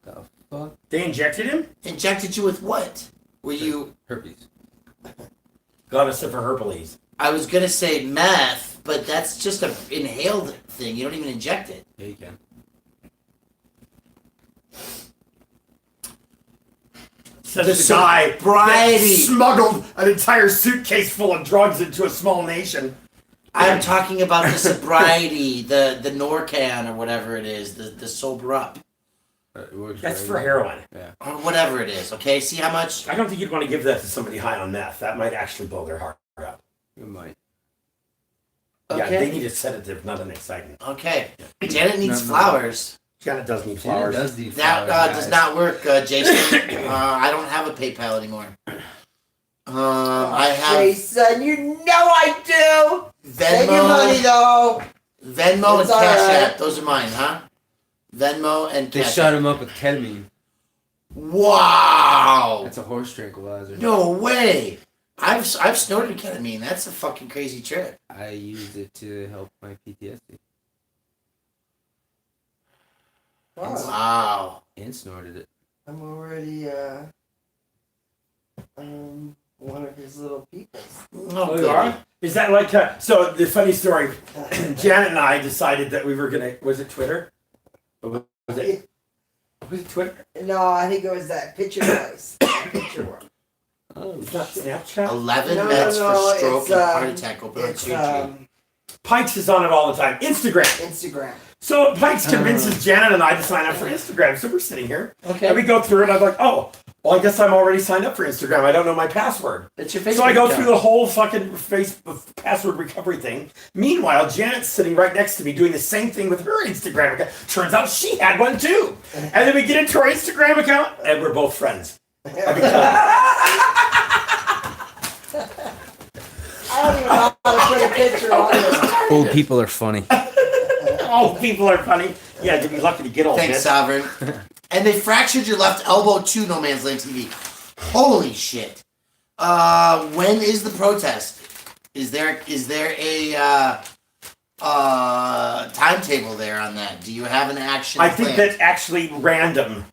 Speaker 6: the fuck?
Speaker 1: They injected him?
Speaker 3: Injected you with what? Were you?
Speaker 6: Herpes.
Speaker 1: Got us for herpes.
Speaker 3: I was gonna say meth, but that's just an inhaled thing. You don't even inject it.
Speaker 6: Yeah, you can.
Speaker 1: Says the guy that
Speaker 3: sobriety.
Speaker 1: smuggled an entire suitcase full of drugs into a small nation.
Speaker 3: I'm talking about the sobriety, the Norcan or whatever it is, the sober up.
Speaker 6: It works
Speaker 1: That's
Speaker 6: very
Speaker 1: for
Speaker 6: well.
Speaker 1: heroin.
Speaker 6: Yeah.
Speaker 3: or whatever it is. Okay, see how much?
Speaker 1: I don't think you'd want to give that to somebody high on meth. That might actually blow their heart out.
Speaker 6: It might.
Speaker 1: Yeah,
Speaker 3: Okay.
Speaker 1: they need a sedative, not an excitement.
Speaker 3: Okay, Janet needs
Speaker 6: No.
Speaker 3: flowers.
Speaker 1: Janet does need
Speaker 6: Janet
Speaker 1: flowers.
Speaker 6: does need
Speaker 3: That
Speaker 6: flowers,
Speaker 3: does
Speaker 6: guys.
Speaker 3: not work, Jason. I don't have a PayPal anymore. I have
Speaker 2: Jason, you know I do. Save your money
Speaker 3: Venmo,
Speaker 2: though.
Speaker 3: Venmo and
Speaker 2: It's all
Speaker 3: Cash
Speaker 2: right.
Speaker 3: App. Those are mine, huh? Venmo and
Speaker 6: They
Speaker 3: Cash
Speaker 6: shot
Speaker 3: App.
Speaker 6: him up with ketamine.
Speaker 3: Wow!
Speaker 6: That's a horse tranquilizer.
Speaker 3: No way! I've snorted ketamine. That's a fucking crazy trip.
Speaker 6: I used it to help my PTSD.
Speaker 2: Wow.
Speaker 3: Wow.
Speaker 6: And snorted it.
Speaker 2: I'm already one of his little peoples.
Speaker 3: Oh,
Speaker 1: you are?
Speaker 3: God.
Speaker 1: Is that like so? The funny story. Janet and I decided that we were gonna. Was it Twitter? Or was it? Was it Twitter?
Speaker 2: No, I think it was that picture place. Picture one.
Speaker 6: Oh,
Speaker 1: It's not Snapchat.
Speaker 3: 11
Speaker 2: No,
Speaker 3: meds
Speaker 2: no,
Speaker 3: for stroke
Speaker 2: it's,
Speaker 3: and heart attack. Open on
Speaker 2: It's
Speaker 3: Tuesday.
Speaker 1: Pikes is on it all the time. Instagram.
Speaker 2: Instagram.
Speaker 1: So Pikes convinces Janet and I to sign up for Instagram. So we're sitting here
Speaker 3: Okay.
Speaker 1: and we go through it. I'm like, oh, well, I guess I'm already signed up for Instagram. I don't know my password.
Speaker 3: It's your Facebook
Speaker 1: So I go
Speaker 3: account.
Speaker 1: through the whole fucking password recovery thing. Meanwhile, Janet's sitting right next to me doing the same thing with her Instagram account. Turns out she had one too. And then we get into our Instagram account and we're both friends.
Speaker 2: I don't even know how to put a picture on it.
Speaker 6: Old people are funny.
Speaker 1: Oh, people are funny. Yeah, you'd be lucky to get all
Speaker 3: Thanks,
Speaker 1: this.
Speaker 3: Sovereign. And they fractured your left elbow too, No Man's Land TV. Holy shit. When is the protest? Is there a timetable there on that? Do you have an action
Speaker 1: I think
Speaker 3: plan?
Speaker 1: that actually random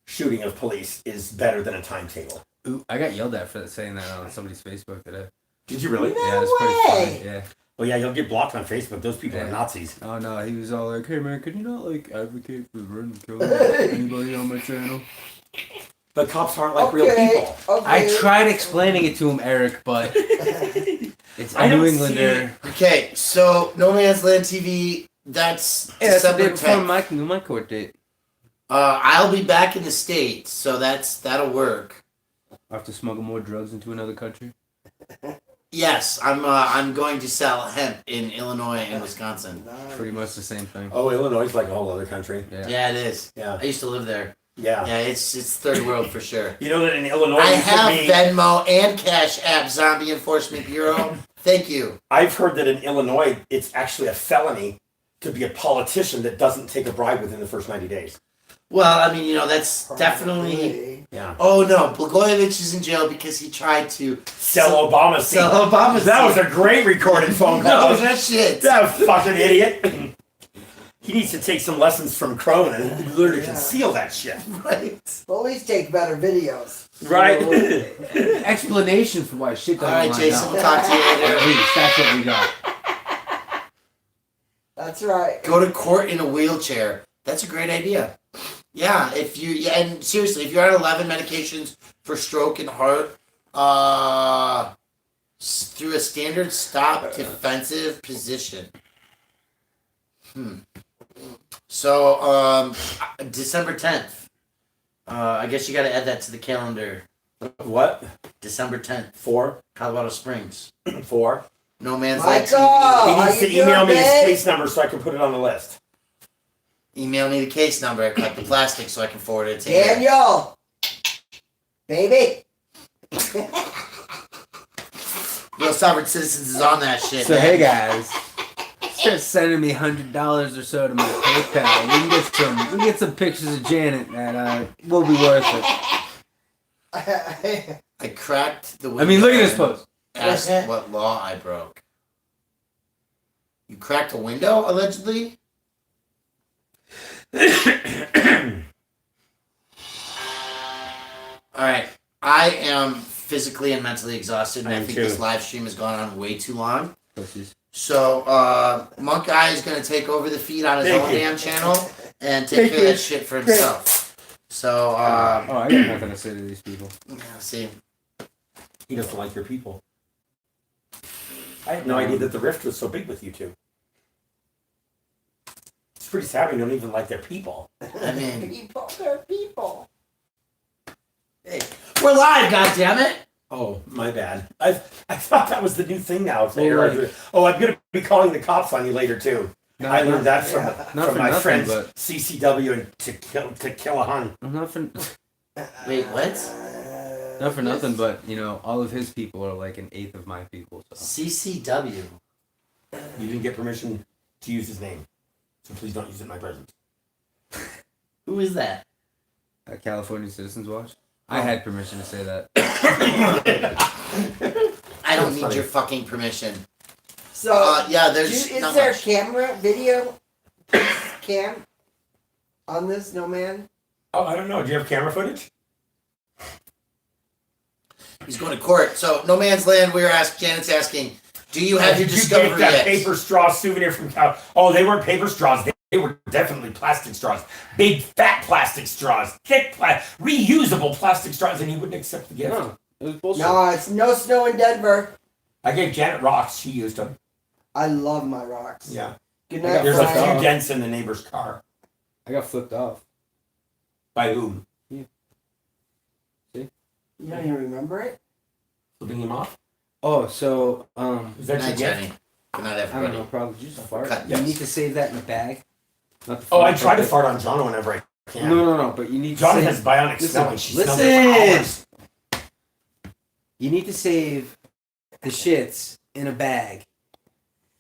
Speaker 1: shooting of police is better than a timetable.
Speaker 6: Ooh, I got yelled at for saying that on somebody's Facebook today.
Speaker 1: Did you really?
Speaker 6: Yeah, it's pretty
Speaker 2: way.
Speaker 6: funny. Yeah.
Speaker 1: Well, yeah, you'll get blocked on Facebook. Those people are
Speaker 6: Yeah.
Speaker 1: Nazis.
Speaker 6: Oh no, he was all like, "Hey man, could you not like advocate for random killing anybody on my channel?"
Speaker 1: But cops aren't like real people.
Speaker 2: Okay.
Speaker 6: I tried explaining it to him, Eric, but it's
Speaker 1: I
Speaker 6: a New
Speaker 1: don't
Speaker 6: Englander.
Speaker 3: Okay, so No Man's Land TV, that's
Speaker 6: Yeah, that's the day
Speaker 3: December
Speaker 6: before
Speaker 3: 10th.
Speaker 6: my court date.
Speaker 3: I'll be back in the States, so that'll work.
Speaker 6: I have to smuggle more drugs into another country.
Speaker 3: Yes, I'm going to sell hemp in Illinois and Wisconsin.
Speaker 6: Pretty much the same thing.
Speaker 1: Oh, Illinois is like a whole other country.
Speaker 6: Yeah.
Speaker 3: Yeah, it is.
Speaker 1: Yeah.
Speaker 3: I used to live there.
Speaker 1: Yeah.
Speaker 3: Yeah, it's third world for sure.
Speaker 1: You know that in Illinois,
Speaker 3: I
Speaker 1: you could
Speaker 3: have
Speaker 1: be-
Speaker 3: Venmo and Cash App, Zombie Enforcement Bureau. Thank you.
Speaker 1: I've heard that in Illinois, it's actually a felony to be a politician that doesn't take a bribe within the first 90 days.
Speaker 3: Well, I mean, that's definitely.
Speaker 1: Yeah.
Speaker 3: Oh no, Blagojevich is in jail because he tried to
Speaker 1: Sell Obama seat.
Speaker 3: sell Obama.
Speaker 1: That was a great recorded phone call.
Speaker 3: no
Speaker 1: wasn't it?
Speaker 3: shit.
Speaker 1: That fucking idiot. He needs to take some lessons from Crone and learn to conceal that shit.
Speaker 3: Right.
Speaker 2: Police take better videos.
Speaker 1: Right?
Speaker 6: Explanation for why shit
Speaker 3: All
Speaker 6: doesn't
Speaker 3: right,
Speaker 6: line
Speaker 3: Jason.
Speaker 6: up.
Speaker 3: We'll talk to you
Speaker 6: At
Speaker 3: later.
Speaker 6: least that's what we got.
Speaker 2: That's right.
Speaker 3: Go to court in a wheelchair. That's a great idea. Yeah, and seriously, if you're on 11 medications for stroke and heart, through a standard stop defensive position. So, December 10th. I guess you got to add that to the calendar.
Speaker 1: What?
Speaker 3: December 10th,
Speaker 1: For?
Speaker 3: Colorado Springs.
Speaker 1: For?
Speaker 3: No Man's Land
Speaker 2: Michael!
Speaker 3: TV.
Speaker 1: He
Speaker 2: how
Speaker 1: needs to
Speaker 2: you
Speaker 1: email
Speaker 2: doing,
Speaker 1: me his
Speaker 2: babe?
Speaker 1: case number so I can put it on the list.
Speaker 3: Email me the case number. I cut the plastic so I can forward it to you.
Speaker 2: Daniel! Baby!
Speaker 3: Real Sovereign Citizens is on that shit.
Speaker 6: So
Speaker 3: man.
Speaker 6: hey guys, start sending me $100 or so to my PayPal. We can get some pictures of Janet that will be worth it.
Speaker 3: I cracked the window.
Speaker 6: I mean, look at this post.
Speaker 3: Asked what law I broke. You cracked a window, allegedly? Alright. I am physically and mentally exhausted, and
Speaker 1: I
Speaker 3: I
Speaker 1: am
Speaker 3: think
Speaker 1: too.
Speaker 3: this live stream has gone on way too long.
Speaker 6: Pussies.
Speaker 3: So, Monk Eye is going to take over the feed on his
Speaker 1: Thank
Speaker 3: own
Speaker 1: you.
Speaker 3: damn channel and take
Speaker 1: Thank
Speaker 3: care of
Speaker 1: you.
Speaker 3: that shit for himself. So,
Speaker 6: Oh, I got nothing to say to these people.
Speaker 3: yeah, see.
Speaker 1: He doesn't like your people. I had no idea that the rift was so big with you two. It's pretty sad. We don't even like their people.
Speaker 3: I mean,
Speaker 2: People, they're people.
Speaker 3: hey, we're live, goddammit!
Speaker 1: Oh, my bad. I thought that was the new thing now.
Speaker 6: Well,
Speaker 1: Oh, I'm gonna be calling the cops on you later too. I learned that from,
Speaker 6: Not
Speaker 1: from
Speaker 6: for
Speaker 1: my
Speaker 6: nothing,
Speaker 1: friends
Speaker 6: but-
Speaker 1: CCW and to kill a hun.
Speaker 6: Not for
Speaker 3: Wait, what?
Speaker 6: not for nothing, but all of his people are like an eighth of my people. So.
Speaker 3: CCW.
Speaker 1: You didn't get permission to use his name, so please don't use it in my presence.
Speaker 3: Who is that?
Speaker 6: California Citizens Watch. I had permission to say that.
Speaker 3: I don't
Speaker 1: That's
Speaker 3: need
Speaker 1: funny.
Speaker 3: your fucking permission.
Speaker 2: So,
Speaker 3: Yeah, there's
Speaker 2: is
Speaker 3: not
Speaker 2: there
Speaker 3: much.
Speaker 2: camera, video, cam on this, no man?
Speaker 1: Oh, I don't know. Do you have camera footage?
Speaker 3: He's going to court. So, No Man's Land, Janet's asking, do you have your
Speaker 1: Did you
Speaker 3: discovery
Speaker 1: take that
Speaker 3: yet?
Speaker 1: paper straw souvenir from Cal? Oh, they weren't paper straws. They were definitely plastic straws. Big, fat plastic straws. Thick, reusable plastic straws, and he wouldn't accept the gift.
Speaker 6: No, it was bullshit.
Speaker 2: No, it's no snow in Denver.
Speaker 1: I gave Janet rocks. She used them.
Speaker 2: I love my rocks.
Speaker 1: Yeah.
Speaker 2: Good
Speaker 6: I
Speaker 2: night,
Speaker 6: got
Speaker 1: There's a
Speaker 6: flipped
Speaker 2: Brian.
Speaker 1: few
Speaker 6: off.
Speaker 1: dents in the neighbor's car.
Speaker 6: I got flipped off.
Speaker 1: By whom?
Speaker 2: You don't even remember it?
Speaker 1: Flipping him off?
Speaker 6: Oh, so
Speaker 1: Is
Speaker 3: Good
Speaker 1: that your
Speaker 3: night,
Speaker 1: gift?
Speaker 3: Jenny. Good night,
Speaker 6: I don't
Speaker 3: everybody.
Speaker 6: know, probably just a fart.
Speaker 3: Cut
Speaker 6: You
Speaker 3: this.
Speaker 6: need to save that in a bag. Not the
Speaker 1: Oh, I
Speaker 6: fart,
Speaker 1: try to
Speaker 6: but
Speaker 1: fart on John whenever I can.
Speaker 6: No, but you need to
Speaker 1: John
Speaker 6: save.
Speaker 1: has bionic
Speaker 6: Listen,
Speaker 1: smelling. She smells it for hours.
Speaker 6: You need to save the shits in a bag,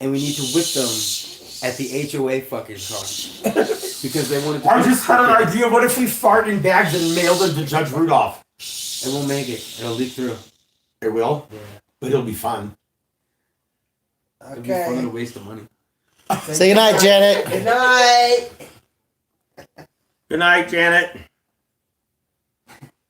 Speaker 6: and we need to whip them at the HOA fucking con because they wanted to.
Speaker 1: I just had an idea. What if we fart in bags and mail them to Judge Rudolph?
Speaker 6: It won't make it. It'll leak through.
Speaker 1: It will,
Speaker 6: Yeah.
Speaker 1: but it'll be fun.
Speaker 6: It'll be fun and a
Speaker 2: Okay.
Speaker 6: waste of money.
Speaker 3: Say goodnight, Janet.
Speaker 2: Good night.
Speaker 1: Good night, Janet.